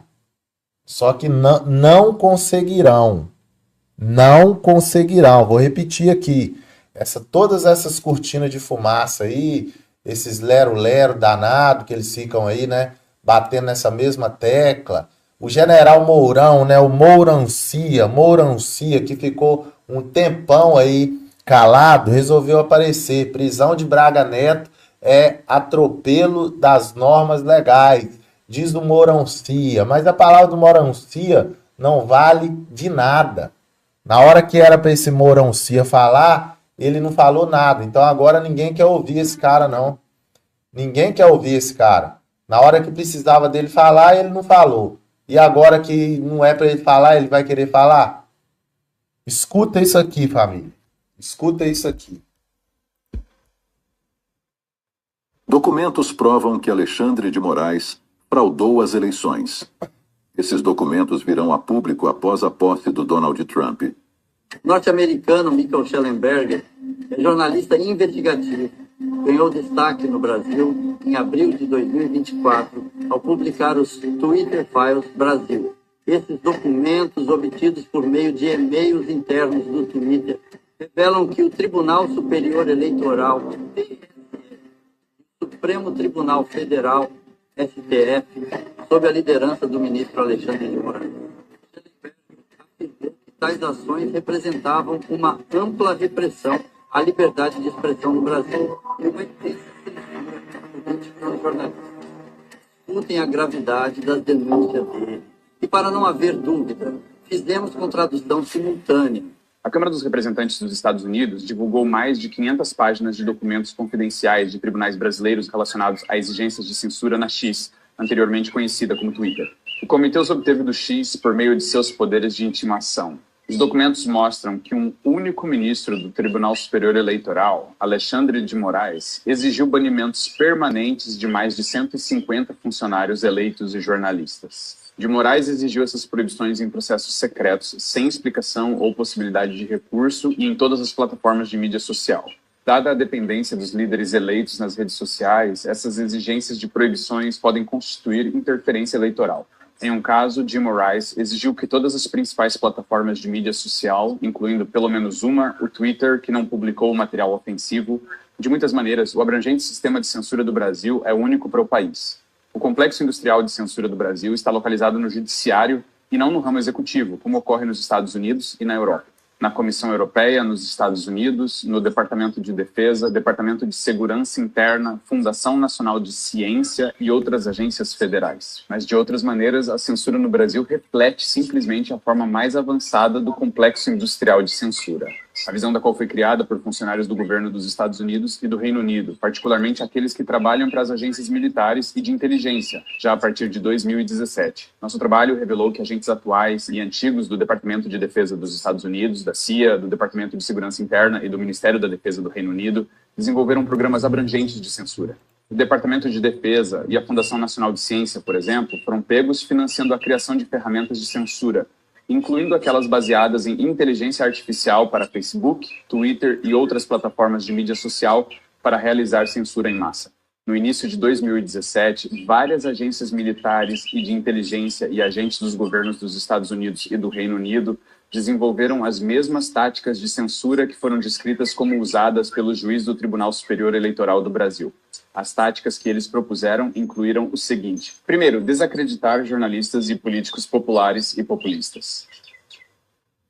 Só que não conseguirão. Não conseguirão. Vou repetir aqui. Todas essas cortinas de fumaça aí, esses lero-lero danado que eles ficam aí, né? Batendo nessa mesma tecla. O general Mourão, né? O Mourancia, que ficou um tempão aí calado, resolveu aparecer. Prisão de Braga Neto é atropelo das normas legais, diz o Mourancia. Mas a palavra do Mourancia não vale de nada. Na hora que era para esse Mourancia falar, ele não falou nada. Então agora ninguém quer ouvir esse cara, não. Ninguém quer ouvir esse cara. Na hora que precisava dele falar, ele não falou. E agora que não é para ele falar, ele vai querer falar? Escuta isso aqui, família. Escuta isso aqui. Documentos provam que Alexandre de Moraes fraudou as eleições. Esses documentos virão a público após a posse do Donald Trump. Norte-americano Michael Schellenberger é jornalista investigativo. Ganhou destaque no Brasil em abril de 2024 ao publicar os Twitter Files Brasil. Esses documentos, obtidos por meio de e-mails internos do Twitter, revelam que o Tribunal Superior Eleitoral tem Supremo Tribunal Federal, STF, sob a liderança do ministro Alexandre de Moraes. Afirmou que tais ações representavam uma ampla repressão à liberdade de expressão no Brasil e uma intensa censura política aos jornalistas. Discutem a gravidade das denúncias dele. E para não haver dúvida, fizemos com tradução simultânea. A Câmara dos Representantes dos Estados Unidos divulgou mais de 500 páginas de documentos confidenciais de tribunais brasileiros relacionados a exigências de censura na X, anteriormente conhecida como Twitter. O comitê os obteve do X por meio de seus poderes de intimação. Os documentos mostram que um único ministro do Tribunal Superior Eleitoral, Alexandre de Moraes, exigiu banimentos permanentes de mais de 150 funcionários eleitos e jornalistas. De Moraes exigiu essas proibições em processos secretos, sem explicação ou possibilidade de recurso e em todas as plataformas de mídia social. Dada a dependência dos líderes eleitos nas redes sociais, essas exigências de proibições podem constituir interferência eleitoral. Em um caso, de Moraes exigiu que todas as principais plataformas de mídia social, incluindo pelo menos uma, o Twitter, que não publicou material ofensivo. De muitas maneiras, o abrangente sistema de censura do Brasil é único para o país. O complexo industrial de censura do Brasil está localizado no judiciário e não no ramo executivo, como ocorre nos Estados Unidos e na Europa. Na Comissão Europeia, nos Estados Unidos, no Departamento de Defesa, Departamento de Segurança Interna, Fundação Nacional de Ciência e outras agências federais. Mas, de outras maneiras, a censura no Brasil reflete simplesmente a forma mais avançada do complexo industrial de censura, a visão da qual foi criada por funcionários do governo dos Estados Unidos e do Reino Unido, particularmente aqueles que trabalham para as agências militares e de inteligência, já a partir de 2017. Nosso trabalho revelou que agentes atuais e antigos do Departamento de Defesa dos Estados Unidos, da CIA, do Departamento de Segurança Interna e do Ministério da Defesa do Reino Unido desenvolveram programas abrangentes de censura. O Departamento de Defesa e a Fundação Nacional de Ciência, por exemplo, foram pegos financiando a criação de ferramentas de censura, incluindo aquelas baseadas em inteligência artificial para Facebook, Twitter e outras plataformas de mídia social para realizar censura em massa. No início de 2017, várias agências militares e de inteligência e agentes dos governos dos Estados Unidos e do Reino Unido desenvolveram as mesmas táticas de censura que foram descritas como usadas pelo juiz do Tribunal Superior Eleitoral do Brasil. As táticas que eles propuseram incluíram o seguinte: primeiro, desacreditar jornalistas e políticos populares e populistas.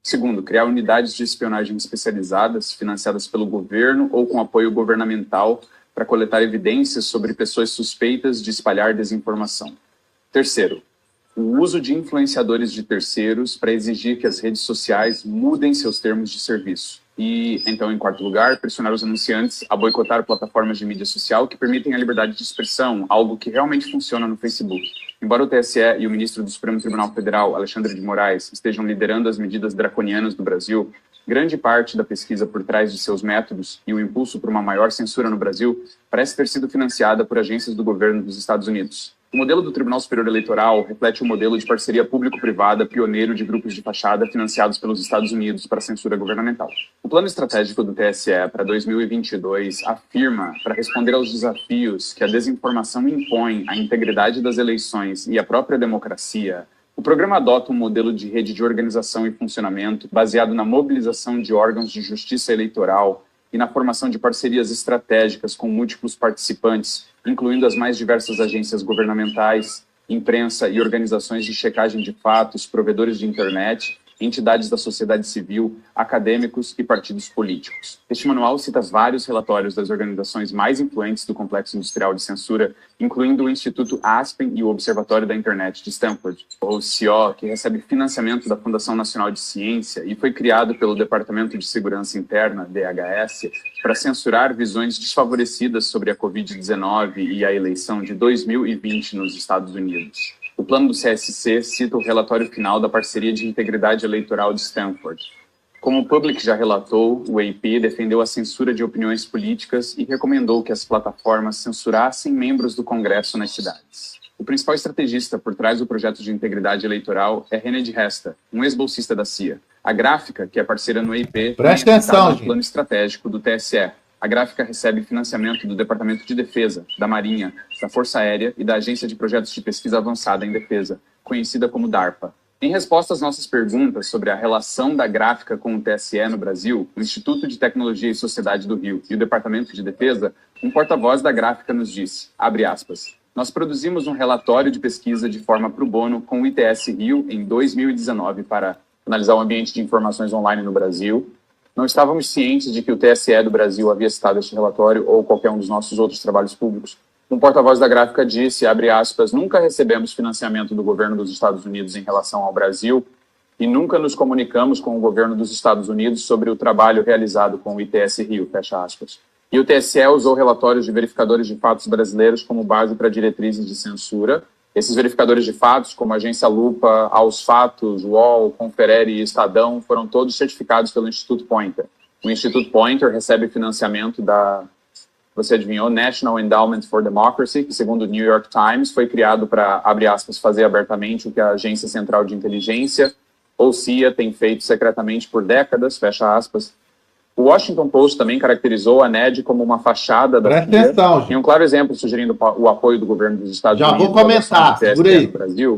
Segundo, criar unidades de espionagem especializadas, financiadas pelo governo ou com apoio governamental, para coletar evidências sobre pessoas suspeitas de espalhar desinformação. Terceiro, o uso de influenciadores de terceiros para exigir que as redes sociais mudem seus termos de serviço. E, então, em quarto lugar, pressionar os anunciantes a boicotar plataformas de mídia social que permitem a liberdade de expressão, algo que realmente funciona no Facebook. Embora o TSE e o ministro do Supremo Tribunal Federal, Alexandre de Moraes, estejam liderando as medidas draconianas do Brasil, grande parte da pesquisa por trás de seus métodos e o impulso por uma maior censura no Brasil parece ter sido financiada por agências do governo dos Estados Unidos. O modelo do Tribunal Superior Eleitoral reflete um modelo de parceria público-privada pioneiro de grupos de fachada financiados pelos Estados Unidos para censura governamental. O plano estratégico do TSE para 2022 afirma, para responder aos desafios que a desinformação impõe à integridade das eleições e à própria democracia, o programa adota um modelo de rede de organização e funcionamento baseado na mobilização de órgãos de justiça eleitoral e na formação de parcerias estratégicas com múltiplos participantes, incluindo as mais diversas agências governamentais, imprensa e organizações de checagem de fatos, provedores de internet, entidades da sociedade civil, acadêmicos e partidos políticos. Este manual cita vários relatórios das organizações mais influentes do complexo industrial de censura, incluindo o Instituto Aspen e o Observatório da Internet de Stanford, ou CO, que recebe financiamento da Fundação Nacional de Ciência e foi criado pelo Departamento de Segurança Interna, DHS, para censurar visões desfavorecidas sobre a Covid-19 e a eleição de 2020 nos Estados Unidos. O plano do CSC cita o relatório final da Parceria de Integridade Eleitoral de Stanford. Como o Public já relatou, o AP defendeu a censura de opiniões políticas e recomendou que as plataformas censurassem membros do Congresso nas cidades. O principal estrategista por trás do projeto de integridade eleitoral é René de Resta, um ex-bolsista da CIA. A Gráfica, que é parceira no AP, Presta atenção, no plano estratégico do TSE. A Gráfica recebe financiamento do Departamento de Defesa, da Marinha, da Força Aérea e da Agência de Projetos de Pesquisa Avançada em Defesa, conhecida como DARPA. Em resposta às nossas perguntas sobre a relação da Gráfica com o TSE no Brasil, o Instituto de Tecnologia e Sociedade do Rio e o Departamento de Defesa Um porta-voz da gráfica nos disse, abre aspas, nós produzimos um relatório de pesquisa de forma pro bono com o ITS Rio em 2019 para analisar o ambiente de informações online no Brasil. Não estávamos cientes de que o TSE do Brasil havia citado este relatório ou qualquer um dos nossos outros trabalhos públicos. Um porta-voz da gráfica disse, abre aspas, nunca recebemos financiamento do governo dos Estados Unidos em relação ao Brasil e nunca nos comunicamos com o governo dos Estados Unidos sobre o trabalho realizado com o ITS Rio, fecha aspas. E o TSE usou relatórios de verificadores de fatos brasileiros como base para diretrizes de censura. Esses verificadores de fatos, como a Agência Lupa, Aos Fatos, UOL, Conferere e Estadão, foram todos certificados pelo Instituto Pointer. O Instituto Pointer recebe financiamento da, você adivinhou, National Endowment for Democracy, que, segundo o New York Times, foi criado para, abre aspas, fazer abertamente o que a Agência Central de Inteligência, ou CIA, tem feito secretamente por décadas, fecha aspas. O Washington Post também caracterizou a NED como uma fachada da CIA, em um claro exemplo sugerindo o apoio do governo dos Estados Unidos. Já vou comentar, segura aí. No Brasil.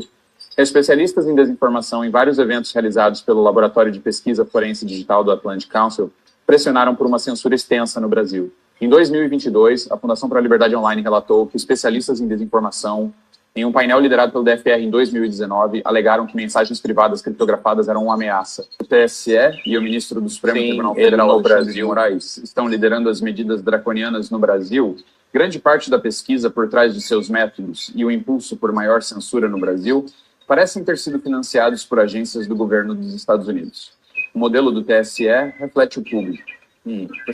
Especialistas em desinformação em vários eventos realizados pelo Laboratório de Pesquisa Forense Digital do Atlantic Council pressionaram por uma censura extensa no Brasil. Em 2022, a Fundação para a Liberdade Online relatou que especialistas em desinformação, em um painel liderado pelo DFR em 2019, alegaram que mensagens privadas criptografadas eram uma ameaça. O TSE e o ministro do Supremo Tribunal Federal, Alexandre de Moraes, estão liderando as medidas draconianas no Brasil. Grande parte da pesquisa por trás de seus métodos e o impulso por maior censura no Brasil parecem ter sido financiados por agências do governo dos Estados Unidos. O modelo do TSE reflete o público.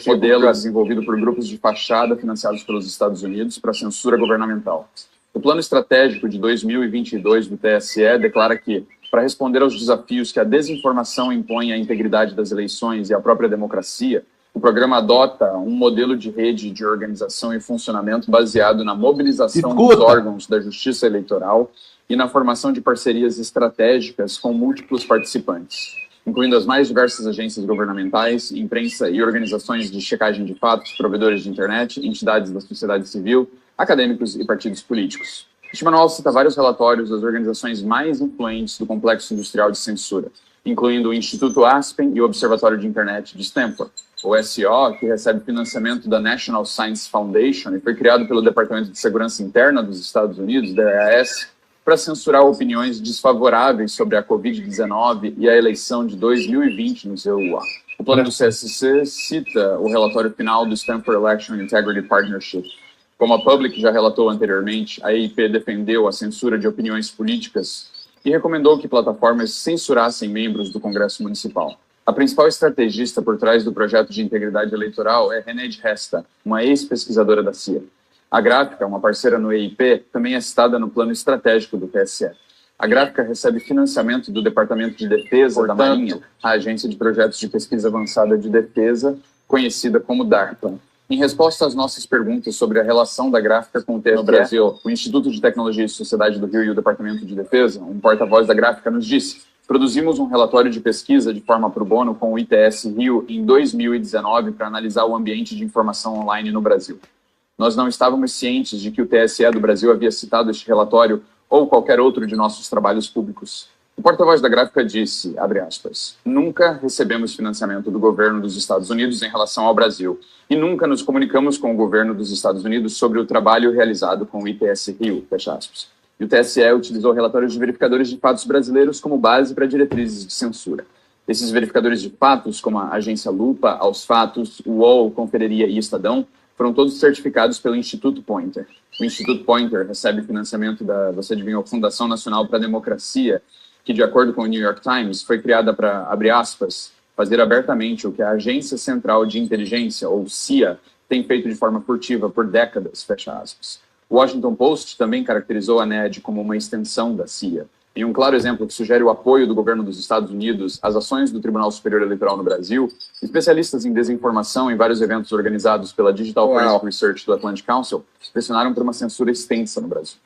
Modelo desenvolvido por grupos de fachada financiados pelos Estados Unidos para censura governamental. O plano estratégico de 2022 do TSE declara que, para responder aos desafios que a desinformação impõe à integridade das eleições e à própria democracia, o programa adota um modelo de rede de organização e funcionamento baseado na mobilização dos órgãos da justiça eleitoral e na formação de parcerias estratégicas com múltiplos participantes, incluindo as mais diversas agências governamentais, imprensa e organizações de checagem de fatos, provedores de internet, entidades da sociedade civil, acadêmicos e partidos políticos. Este manual cita vários relatórios das organizações mais influentes do complexo industrial de censura, incluindo o Instituto Aspen e o Observatório de Internet de Stanford, o SO, que recebe financiamento da National Science Foundation e foi criado pelo Departamento de Segurança Interna dos Estados Unidos, DAS, para censurar opiniões desfavoráveis sobre a Covid-19 e a eleição de 2020 no seu UA. O plano do CSC cita o relatório final do Stanford Election Integrity Partnership. Como a Public já relatou anteriormente, a EIP defendeu a censura de opiniões políticas e recomendou que plataformas censurassem membros do Congresso Municipal. A principal estrategista por trás do projeto de integridade eleitoral é Renée Resta, uma ex-pesquisadora da CIA. A Gráfica, uma parceira no EIP, também é citada no plano estratégico do TSE. A Gráfica recebe financiamento do Departamento de Defesa da Marinha, a Agência de Projetos de Pesquisa Avançada de Defesa, conhecida como DARPA. Em resposta às nossas perguntas sobre a relação da Gráfica com o TSE, no Brasil, o Instituto de Tecnologia e Sociedade do Rio e o Departamento de Defesa, um porta-voz da Gráfica nos disse: produzimos um relatório de pesquisa de forma pro bono com o ITS Rio em 2019 para analisar o ambiente de informação online no Brasil. Nós não estávamos cientes de que o TSE do Brasil havia citado este relatório ou qualquer outro de nossos trabalhos públicos. O porta-voz da Gráfica disse, abre aspas, nunca recebemos financiamento do governo dos Estados Unidos em relação ao Brasil e nunca nos comunicamos com o governo dos Estados Unidos sobre o trabalho realizado com o ITS Rio, fecha aspas. E o TSE utilizou relatórios de verificadores de fatos brasileiros como base para diretrizes de censura. Esses verificadores de fatos, como a Agência Lupa, Aos Fatos, UOL, Confereria e Estadão, foram todos certificados pelo Instituto Pointer. O Instituto Pointer recebe financiamento da, você adivinhou, Fundação Nacional para a Democracia, que, de acordo com o New York Times, foi criada para, abre aspas, fazer abertamente o que a Agência Central de Inteligência, ou CIA, tem feito de forma furtiva por décadas, fecha aspas. O Washington Post também caracterizou a NED como uma extensão da CIA. Em um claro exemplo que sugere o apoio do governo dos Estados Unidos às ações do Tribunal Superior Eleitoral no Brasil, especialistas em desinformação em vários eventos organizados pela Digital Forensic Research do Atlantic Council pressionaram por uma censura extensa no Brasil.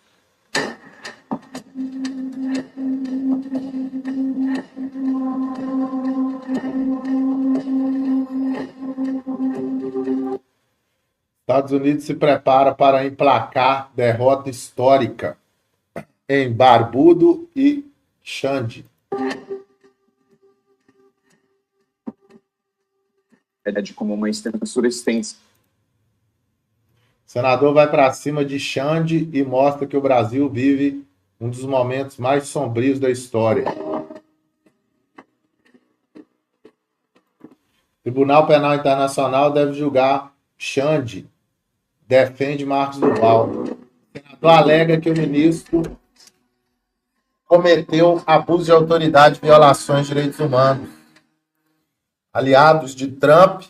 Estados Unidos se prepara para emplacar derrota histórica em Barbudo e Xande. É de como uma censura extensa. senador vai para cima de Xande e mostra que o Brasil vive um dos momentos mais sombrios da história. Tribunal Penal Internacional deve julgar Xande. Defende Marcos Duval. O senador alega que o ministro cometeu abuso de autoridade e violações de direitos humanos. Aliados de Trump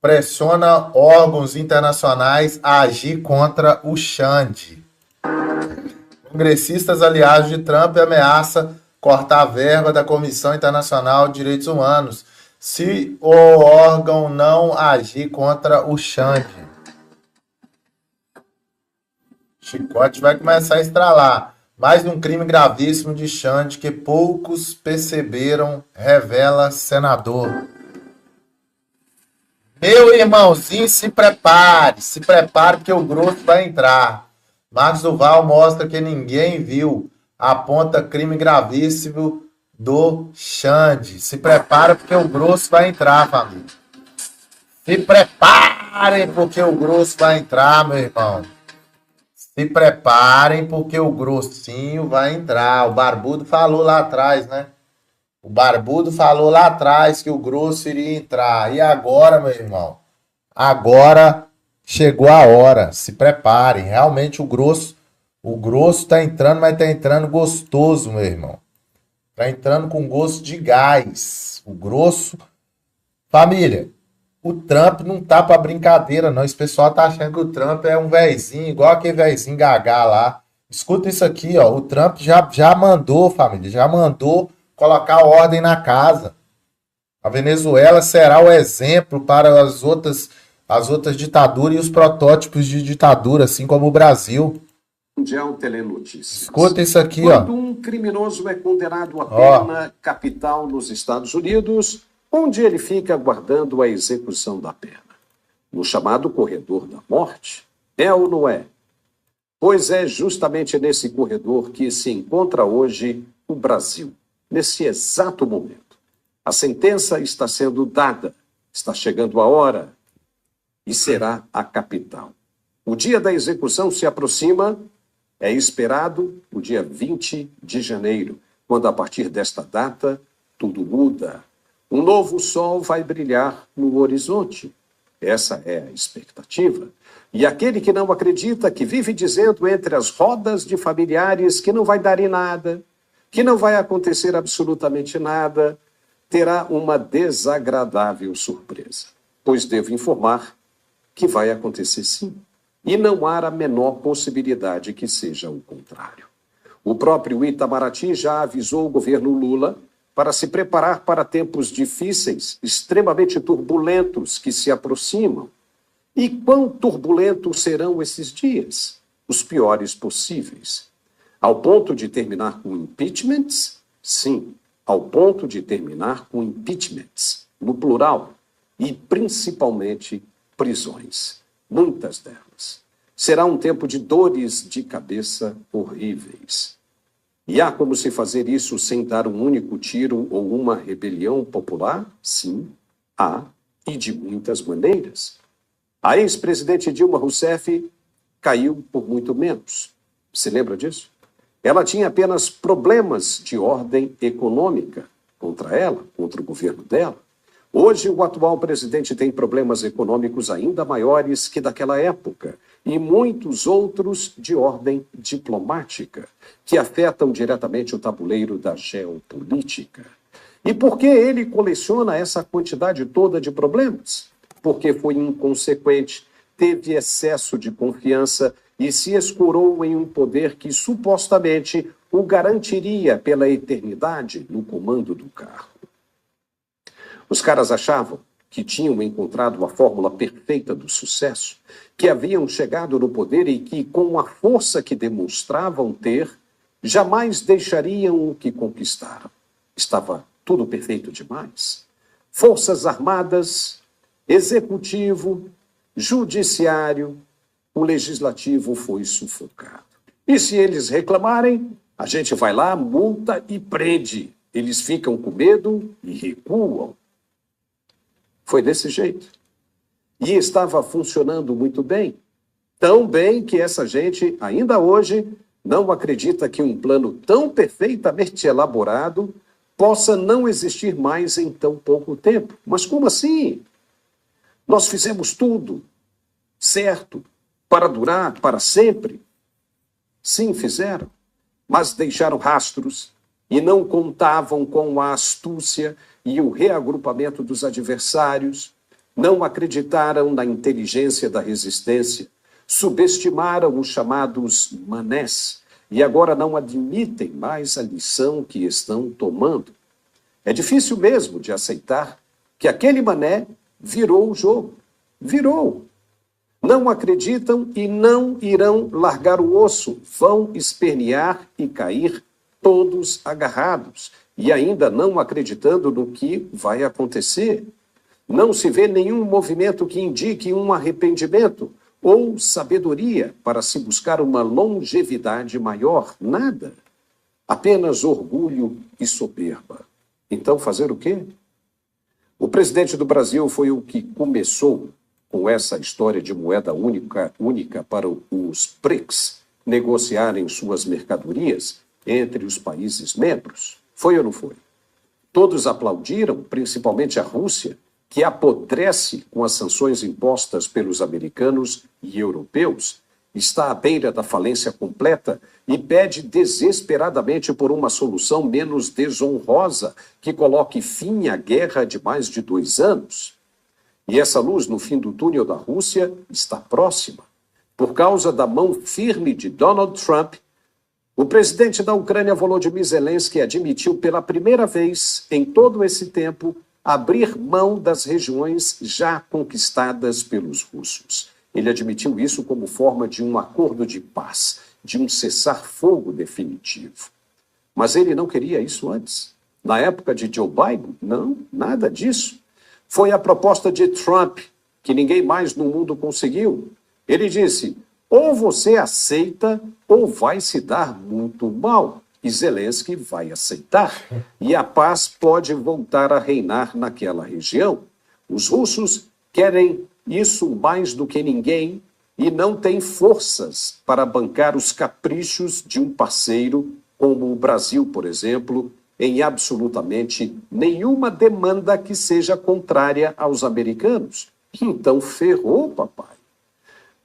pressionam órgãos internacionais a agir contra o Xande. Congressistas aliados de Trump ameaçam cortar a verba da Comissão Internacional de Direitos Humanos se o órgão não agir contra o Xande. Chicote vai começar a estralar. Mais um crime gravíssimo de Xande que poucos perceberam, revela senador. Meu irmãozinho, se prepare porque o grosso vai entrar. Marcos Duval mostra que ninguém viu, aponta crime gravíssimo do Xande. Se prepara porque o grosso vai entrar, família. Se preparem porque o grosso vai entrar, meu irmão. Se preparem porque o grossinho vai entrar. O Barbudo falou lá atrás, né? O Barbudo falou lá atrás que o grosso iria entrar. E agora, meu irmão? Agora chegou a hora. Se preparem. Realmente o grosso tá entrando, mas tá entrando gostoso, meu irmão. Tá entrando com gosto de gás. O grosso... Família, o Trump não tá pra brincadeira, não. Esse pessoal tá achando que o Trump é um vezinho, igual aquele vezinho gagá lá. Escuta isso aqui, ó. O Trump já mandou, família, já mandou colocar ordem na casa. A Venezuela será o exemplo para as outras ditaduras e os protótipos de ditadura, assim como o Brasil. Mundial Telenotícias. Escuta isso aqui, Quando ó. um criminoso é condenado a pena capital nos Estados Unidos, onde ele fica aguardando a execução da pena? No chamado corredor da morte? É ou não é? Pois é justamente nesse corredor que se encontra hoje o Brasil, nesse exato momento. A sentença está sendo dada, está chegando a hora e será a capital. O dia da execução se aproxima, é esperado o dia 20 de janeiro, quando a partir desta data tudo muda. Um novo sol vai brilhar no horizonte. Essa é a expectativa. E aquele que não acredita, que vive dizendo entre as rodas de familiares que não vai dar em nada, que não vai acontecer absolutamente nada, terá uma desagradável surpresa. Pois devo informar que vai acontecer sim. E não há a menor possibilidade que seja o contrário. O próprio Itamaraty já avisou o governo Lula para se preparar para tempos difíceis, extremamente turbulentos que se aproximam. E quão turbulentos serão esses dias? Os piores possíveis. Ao ponto de terminar com impeachments? Sim, ao ponto de terminar com impeachments, no plural, e principalmente prisões, muitas delas. Será um tempo de dores de cabeça horríveis. E há como se fazer isso sem dar um único tiro ou uma rebelião popular? Sim, há, e de muitas maneiras. A ex-presidente Dilma Rousseff caiu por muito menos. Se lembra disso? Ela tinha apenas problemas de ordem econômica contra ela, contra o governo dela. Hoje, o atual presidente tem problemas econômicos ainda maiores que daquela época e muitos outros de ordem diplomática, que afetam diretamente o tabuleiro da geopolítica. E por que ele coleciona essa quantidade toda de problemas? Porque foi inconsequente, teve excesso de confiança e se escorou em um poder que supostamente o garantiria pela eternidade no comando do cargo. Os caras achavam que tinham encontrado a fórmula perfeita do sucesso, que haviam chegado no poder e que, com a força que demonstravam ter, jamais deixariam o que conquistaram. Estava tudo perfeito demais. Forças armadas, executivo, judiciário, o legislativo foi sufocado. E se eles reclamarem, a gente vai lá, multa e prende. Eles ficam com medo e recuam. Foi desse jeito. E estava funcionando muito bem. Tão bem que essa gente, ainda hoje, não acredita que um plano tão perfeitamente elaborado possa não existir mais em tão pouco tempo. Mas como assim? Nós fizemos tudo certo para durar para sempre. Sim, fizeram, mas deixaram rastros e não contavam com a astúcia e o reagrupamento dos adversários, não acreditaram na inteligência da resistência, subestimaram os chamados manés e agora não admitem mais a lição que estão tomando. É difícil mesmo de aceitar que aquele mané virou o jogo. Virou. Não acreditam e não irão largar o osso. Vão espernear e cair todos agarrados e ainda não acreditando no que vai acontecer. Não se vê nenhum movimento que indique um arrependimento ou sabedoria para se buscar uma longevidade maior. Nada. Apenas orgulho e soberba. Então fazer o quê? O presidente do Brasil foi o que começou com essa história de moeda única para os BRICS negociarem suas mercadorias entre os países membros. Foi ou não foi? Todos aplaudiram, principalmente a Rússia, que apodrece com as sanções impostas pelos americanos e europeus, está à beira da falência completa e pede desesperadamente por uma solução menos desonrosa que coloque fim à guerra de mais de 2 anos. E essa luz no fim do túnel da Rússia está próxima. Por causa da mão firme de Donald Trump, o presidente da Ucrânia, Volodymyr Zelensky, admitiu pela primeira vez em todo esse tempo abrir mão das regiões já conquistadas pelos russos. Ele admitiu isso como forma de um acordo de paz, de um cessar-fogo definitivo. Mas ele não queria isso antes. Na época de Joe Biden, não, nada disso. Foi a proposta de Trump, que ninguém mais no mundo conseguiu. Ele disse, ou você aceita ou vai se dar muito mal. E Zelensky vai aceitar. E a paz pode voltar a reinar naquela região. Os russos querem isso mais do que ninguém e não têm forças para bancar os caprichos de um parceiro como o Brasil, por exemplo, em absolutamente nenhuma demanda que seja contrária aos americanos. Então ferrou, papai.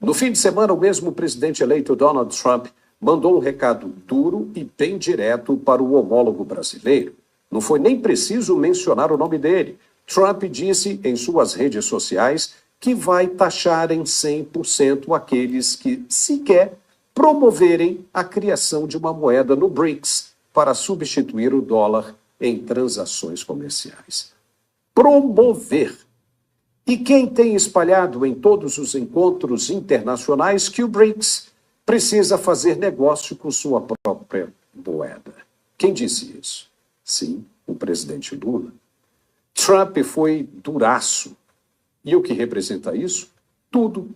No fim de semana, o mesmo presidente eleito Donald Trump mandou um recado duro e bem direto para o homólogo brasileiro. Não foi nem preciso mencionar o nome dele. Trump disse em suas redes sociais que vai taxar em 100% aqueles que sequer promoverem a criação de uma moeda no BRICS para substituir o dólar em transações comerciais. Promover. E quem tem espalhado em todos os encontros internacionais que o BRICS precisa fazer negócio com sua própria moeda? Quem disse isso? Sim, o presidente Lula. Trump foi duraço. E o que representa isso? Tudo.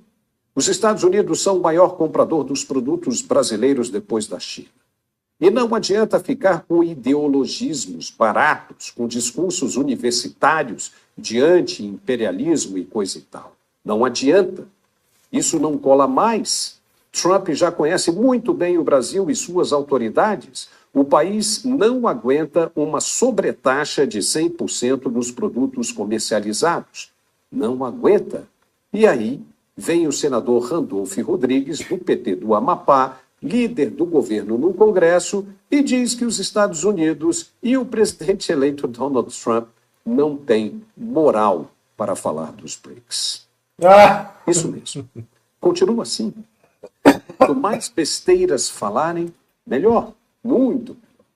Os Estados Unidos são o maior comprador dos produtos brasileiros depois da China. E não adianta ficar com ideologismos baratos, com discursos universitários de anti-imperialismo e coisa e tal. Não adianta. Isso não cola mais. Trump já conhece muito bem o Brasil e suas autoridades. O país não aguenta uma sobretaxa de 100% nos produtos comercializados. Não aguenta. E aí vem o senador Randolph Rodrigues, do PT do Amapá, líder do governo no Congresso, e diz que os Estados Unidos e o presidente eleito Donald Trump não têm moral para falar dos BRICS. Isso mesmo. Continua assim. Quanto mais besteiras falarem, melhor. Muito melhor.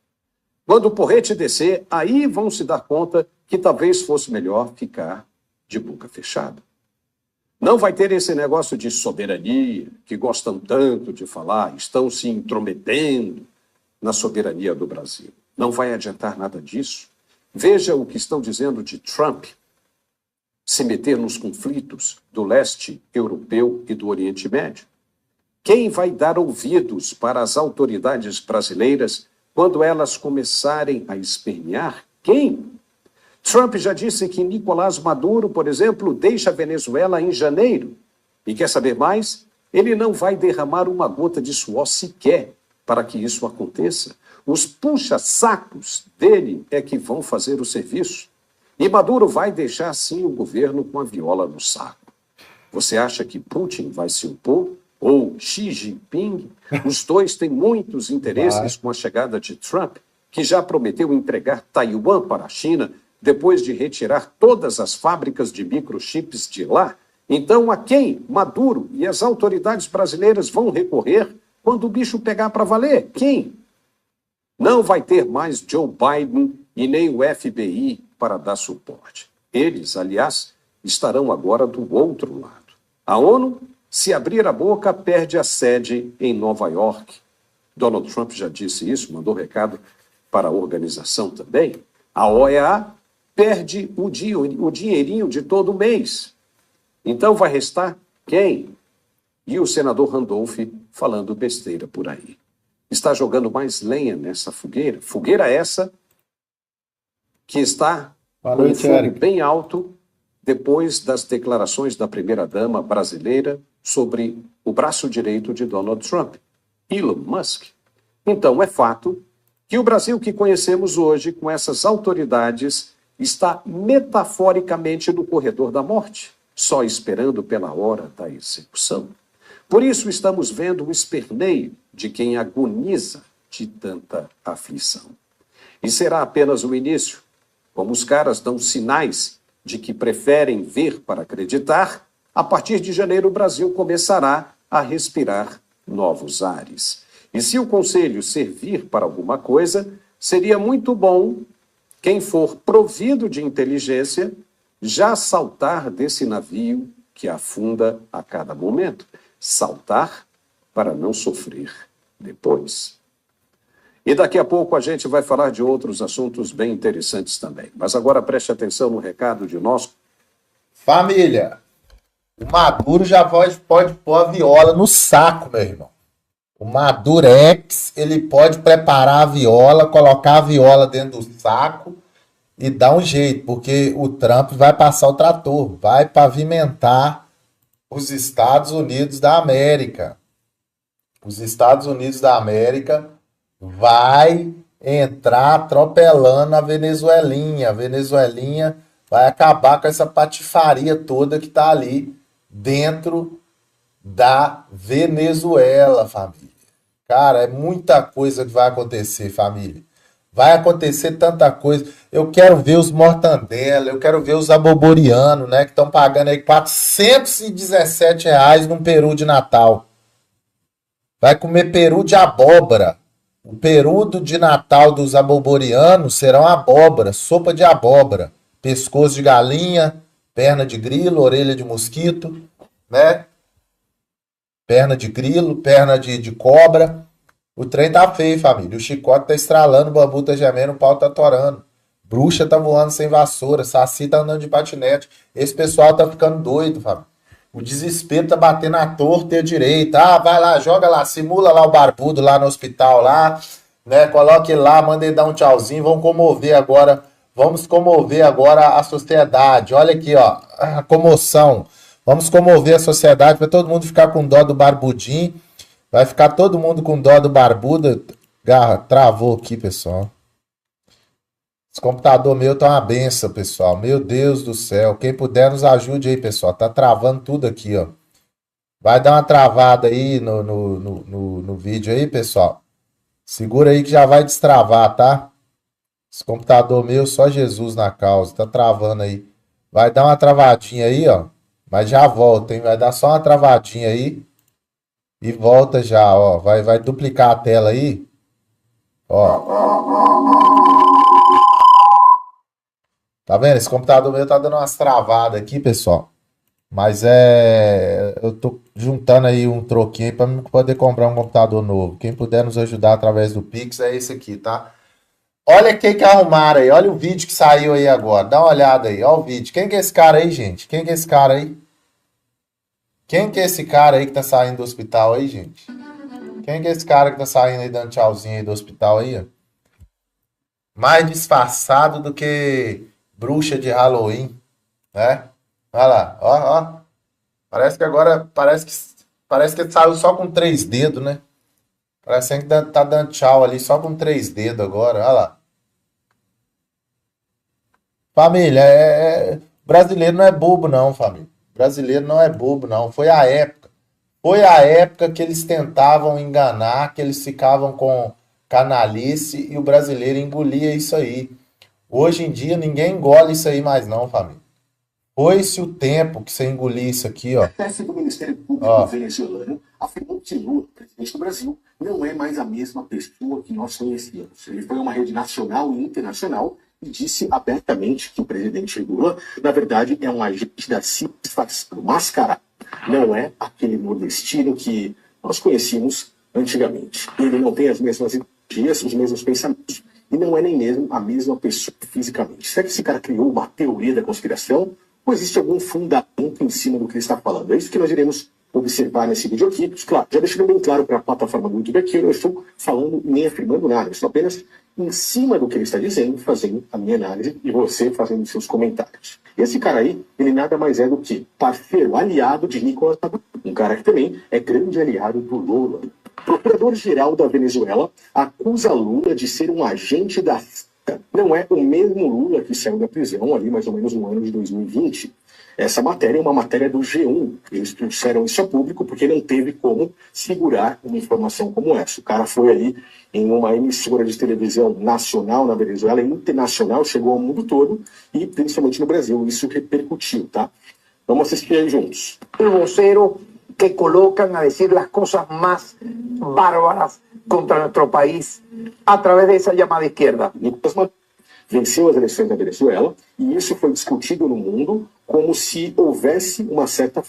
Quando o porrete descer, aí vão se dar conta que talvez fosse melhor ficar de boca fechada. Não vai ter esse negócio de soberania, que gostam tanto de falar, estão se intrometendo na soberania do Brasil. Não vai adiantar nada disso. Veja o que estão dizendo de Trump se meter nos conflitos do leste europeu e do Oriente Médio. Quem vai dar ouvidos para as autoridades brasileiras quando elas começarem a espernear? Quem? Trump já disse que Nicolás Maduro, por exemplo, deixa a Venezuela em janeiro. E quer saber mais? Ele não vai derramar uma gota de suor sequer para que isso aconteça. Os puxa-sacos dele é que vão fazer o serviço. E Maduro vai deixar, assim, o governo com a viola no saco. Você acha que Putin vai se opor? Ou Xi Jinping? Os dois têm muitos interesses com a chegada de Trump, que já prometeu entregar Taiwan para a China depois de retirar todas as fábricas de microchips de lá. Então, a quem Maduro e as autoridades brasileiras vão recorrer quando o bicho pegar para valer? Quem? Não vai ter mais Joe Biden e nem o FBI para dar suporte. Eles, aliás, estarão agora do outro lado. A ONU, se abrir a boca, perde a sede em Nova York. Donald Trump já disse isso, mandou recado para a organização também. A OEA perde o dinheirinho de todo mês. Então vai restar quem? E o senador Randolph falando besteira por aí. Está jogando mais lenha nessa fogueira. Fogueira essa que está com um fogo bem alto depois das declarações da primeira-dama brasileira sobre o braço direito de Donald Trump, Elon Musk. Então, é fato que o Brasil que conhecemos hoje, com essas autoridades, está metaforicamente no corredor da morte, só esperando pela hora da execução. Por isso, estamos vendo o esperneio de quem agoniza de tanta aflição. E será apenas o início. Como os caras dão sinais de que preferem ver para acreditar, a partir de janeiro o Brasil começará a respirar novos ares. E se o Conselho servir para alguma coisa, seria muito bom quem for provido de inteligência já saltar desse navio que afunda a cada momento. Saltar para não sofrer depois. E daqui a pouco a gente vai falar de outros assuntos bem interessantes também. Mas agora preste atenção no recado de nosso... Família, o Maduro já pode pôr a viola no saco, meu irmão. O Madurex, ele pode preparar a viola, colocar a viola dentro do saco e dar um jeito, porque o Trump vai passar o trator, vai pavimentar os Estados Unidos da América. Os Estados Unidos da América vai entrar atropelando a Venezuelinha. A Venezuelinha vai acabar com essa patifaria toda que está ali dentro da Venezuela, família. Cara, é muita coisa que vai acontecer, família. Vai acontecer tanta coisa. Eu quero ver os mortandela, eu quero ver os aboborianos, né, que estão pagando aí R$417 num peru de Natal. Vai comer peru de abóbora. O peru de Natal dos aboborianos serão abóbora, sopa de abóbora, pescoço de galinha, perna de grilo, orelha de mosquito, né? Perna de grilo, perna de cobra. O trem tá feio, família. O chicote tá estralando, o bambu tá gemendo, o pau tá torando. Bruxa tá voando sem vassoura, Saci tá andando de patinete. Esse pessoal tá ficando doido, família. O desespero tá batendo à torta e à direita. Ah, vai lá, joga lá, simula lá o barbudo lá no hospital lá, né? Coloque lá, manda ele dar um tchauzinho. Vamos comover agora a sociedade. Olha aqui, ó, a comoção. Vamos comover a sociedade para todo mundo ficar com dó do barbudinho. Vai ficar todo mundo com dó do barbudo. Garra, travou aqui, pessoal. Esse computador meu tá uma benção, pessoal. Meu Deus do céu. Quem puder nos ajude aí, pessoal. Tá travando tudo aqui, ó. Vai dar uma travada aí no vídeo aí, pessoal. Segura aí que já vai destravar, tá? Esse computador meu, só Jesus na causa. Tá travando aí. Vai dar uma travadinha aí, ó. Mas já volta, hein? Vai dar só uma travadinha aí. E volta já, ó. Vai duplicar a tela aí. Ó. Tá vendo? Esse computador meu tá dando umas travadas aqui, pessoal. Mas eu tô juntando aí um troquinho aí pra poder comprar um computador novo. Quem puder nos ajudar através do Pix é esse aqui, tá? Olha quem que arrumaram aí. Olha o vídeo que saiu aí agora. Dá uma olhada aí. Olha o vídeo. Quem que é esse cara aí, gente? Quem que é esse cara aí? Quem que é esse cara aí que tá saindo do hospital aí, gente? Quem que é esse cara que tá saindo aí dando tchauzinho aí do hospital aí, ó? Mais disfarçado do que bruxa de Halloween, né? Olha lá, ó. Parece que Parece que ele saiu só com 3 dedos, né? Parece que tá dando tchau ali só com 3 dedos agora. Olha lá. Família, brasileiro não é bobo não, família. Brasileiro não é bobo não. Foi a época que eles tentavam enganar, que eles ficavam com canalice e o brasileiro engolia isso aí. Hoje em dia ninguém engole isso aí mais não, família. Foi-se o tempo que você engolir isso aqui, ó. A chefe do Ministério Público venezuelano afirmou que Lula, presidente do Brasil, não é mais a mesma pessoa que nós conhecíamos. Ele foi a uma rede nacional e internacional e disse abertamente que o presidente Lula, na verdade, é um agente da CIA disfarçado, mascarado. Não é aquele nordestino que nós conhecíamos antigamente. Ele não tem as mesmas ideias, os mesmos pensamentos e não é nem mesmo a mesma pessoa fisicamente. Será que esse cara criou uma teoria da conspiração? Ou existe algum fundamento em cima do que ele está falando? É isso que nós iremos observar nesse vídeo aqui. Claro, já deixando bem claro para a plataforma do YouTube aqui, eu não estou falando nem afirmando nada, eu estou apenas em cima do que ele está dizendo, fazendo a minha análise e você fazendo seus comentários. Esse cara aí, ele nada mais é do que parceiro, aliado de Nicolás Maduro, um cara que também é grande aliado do Lula. O procurador-geral da Venezuela acusa Lula de ser um agente da CIA. Não é o mesmo Lula que saiu da prisão ali mais ou menos no ano de 2020. Essa matéria é uma matéria do G1. Eles trouxeram isso a público porque não teve como segurar uma informação como essa. O cara foi ali em uma emissora de televisão nacional na Venezuela, internacional, chegou ao mundo todo e principalmente no Brasil. Isso repercutiu, tá? Vamos assistir aí juntos. El vocero que colocan a decir las cosas más bárbaras contra nuestro país a través de esa llamada izquierda. Nicolás Maduro venceu as eleições na Venezuela e isso foi discutido no mundo como se houvesse uma certa...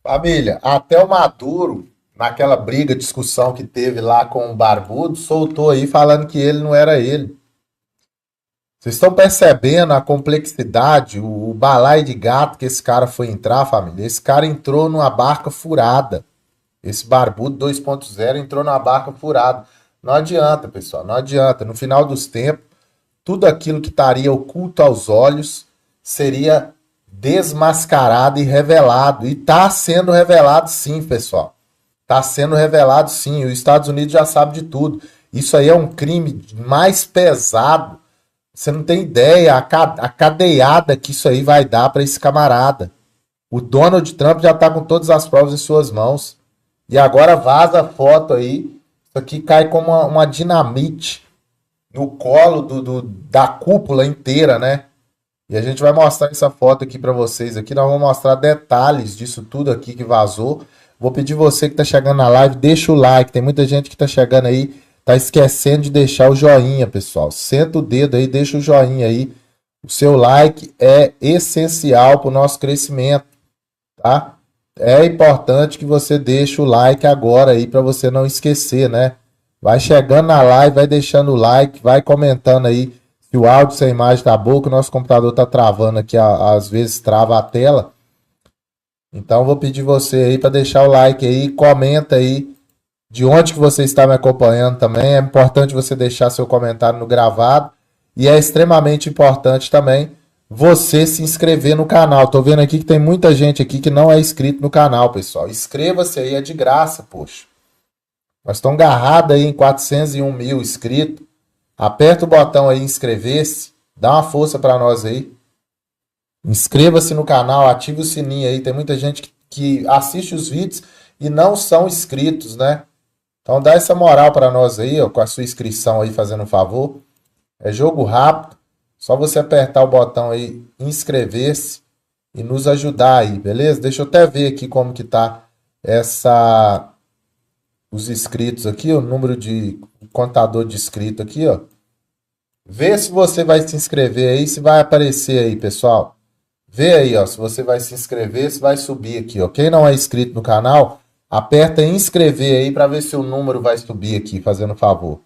Família, até o Maduro, naquela briga, discussão que teve lá com o Barbudo, soltou aí falando que ele não era ele. Vocês estão percebendo a complexidade, o balaio de gato que esse cara foi entrar, família? Esse cara entrou numa barca furada. Esse Barbudo 2.0 entrou numa barca furada. Não adianta, pessoal, não adianta. No final dos tempos, tudo aquilo que estaria oculto aos olhos seria desmascarado e revelado. E está sendo revelado sim, pessoal. Está sendo revelado sim. Os Estados Unidos já sabem de tudo. Isso aí é um crime mais pesado. Você não tem ideia a cadeiada que isso aí vai dar para esse camarada. O Donald Trump já está com todas as provas em suas mãos. E agora vaza a foto aí. Isso aqui cai como uma dinamite no colo da cúpula inteira, né? E a gente vai mostrar essa foto aqui para vocês aqui. Nós vamos mostrar detalhes disso tudo aqui que vazou. Vou pedir você que está chegando na live, deixa o like. Tem muita gente que está chegando aí, tá esquecendo de deixar o joinha, pessoal. Senta o dedo aí, deixa o joinha aí. O seu like é essencial para o nosso crescimento, tá? É importante que você deixe o like agora aí para você não esquecer, né? Vai chegando na live, vai deixando o like, vai comentando aí se o áudio sem imagem tá bom, que o nosso computador tá travando aqui, às vezes trava a tela. Então vou pedir você aí para deixar o like aí, comenta aí de onde que você está me acompanhando também. É importante você deixar seu comentário no gravado e é extremamente importante também você se inscrever no canal. Tô vendo aqui que tem muita gente aqui que não é inscrito no canal, pessoal. Inscreva-se aí, é de graça, poxa. Nós estamos agarrados aí em 401 mil inscritos. Aperta o botão aí, inscrever-se. Dá uma força para nós aí. Inscreva-se no canal, ative o sininho aí. Tem muita gente que assiste os vídeos e não são inscritos, né? Então dá essa moral para nós aí, ó, com a sua inscrição aí, fazendo um favor. É jogo rápido. Só você apertar o botão aí, inscrever-se e nos ajudar aí, beleza? Deixa eu até ver aqui como que tá os inscritos aqui, o número de contador de inscritos aqui, ó. Vê se você vai se inscrever aí, se vai aparecer aí, pessoal. Vê aí, ó, se você vai se inscrever, se vai subir aqui, ó. Quem não é inscrito no canal, aperta em inscrever aí para ver se o número vai subir aqui, fazendo favor.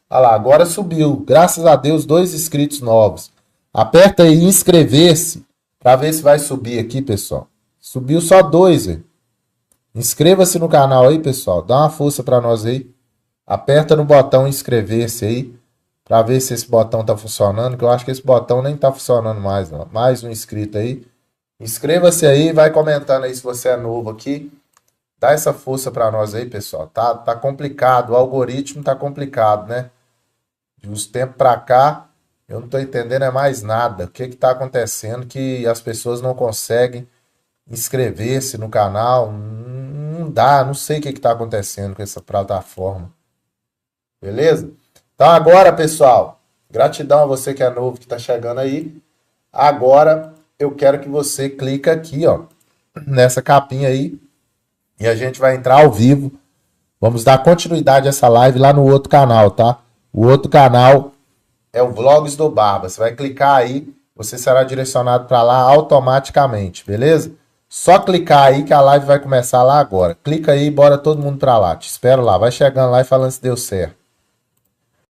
Olha lá, agora subiu. Graças a Deus, 2 inscritos novos. Aperta aí em inscrever-se para ver se vai subir aqui, pessoal. Subiu só 2, hein? Inscreva-se no canal aí, pessoal. Dá uma força para nós aí. Aperta no botão inscrever-se aí para ver se esse botão tá funcionando, que eu acho que esse botão nem tá funcionando mais, não. Mais um inscrito aí. Inscreva-se aí, vai comentando aí se você é novo aqui. Dá essa força para nós aí, pessoal. Tá complicado, o algoritmo tá complicado, né? De uns tempos para cá, eu não tô entendendo é mais nada. O que que tá acontecendo que as pessoas não conseguem inscrever-se no canal? Não dá, não sei o que que tá acontecendo com essa plataforma. Beleza? Então agora, pessoal, gratidão a você que é novo, que tá chegando aí. Agora eu quero que você clique aqui, ó, nessa capinha aí, e a gente vai entrar ao vivo. Vamos dar continuidade a essa live lá no outro canal, tá? O outro canal é o Vlogs do Barba. Você vai clicar aí, você será direcionado para lá automaticamente, beleza? Só clicar aí que a live vai começar lá agora. Clica aí e bora todo mundo para lá. Te espero lá. Vai chegando lá e falando se deu certo.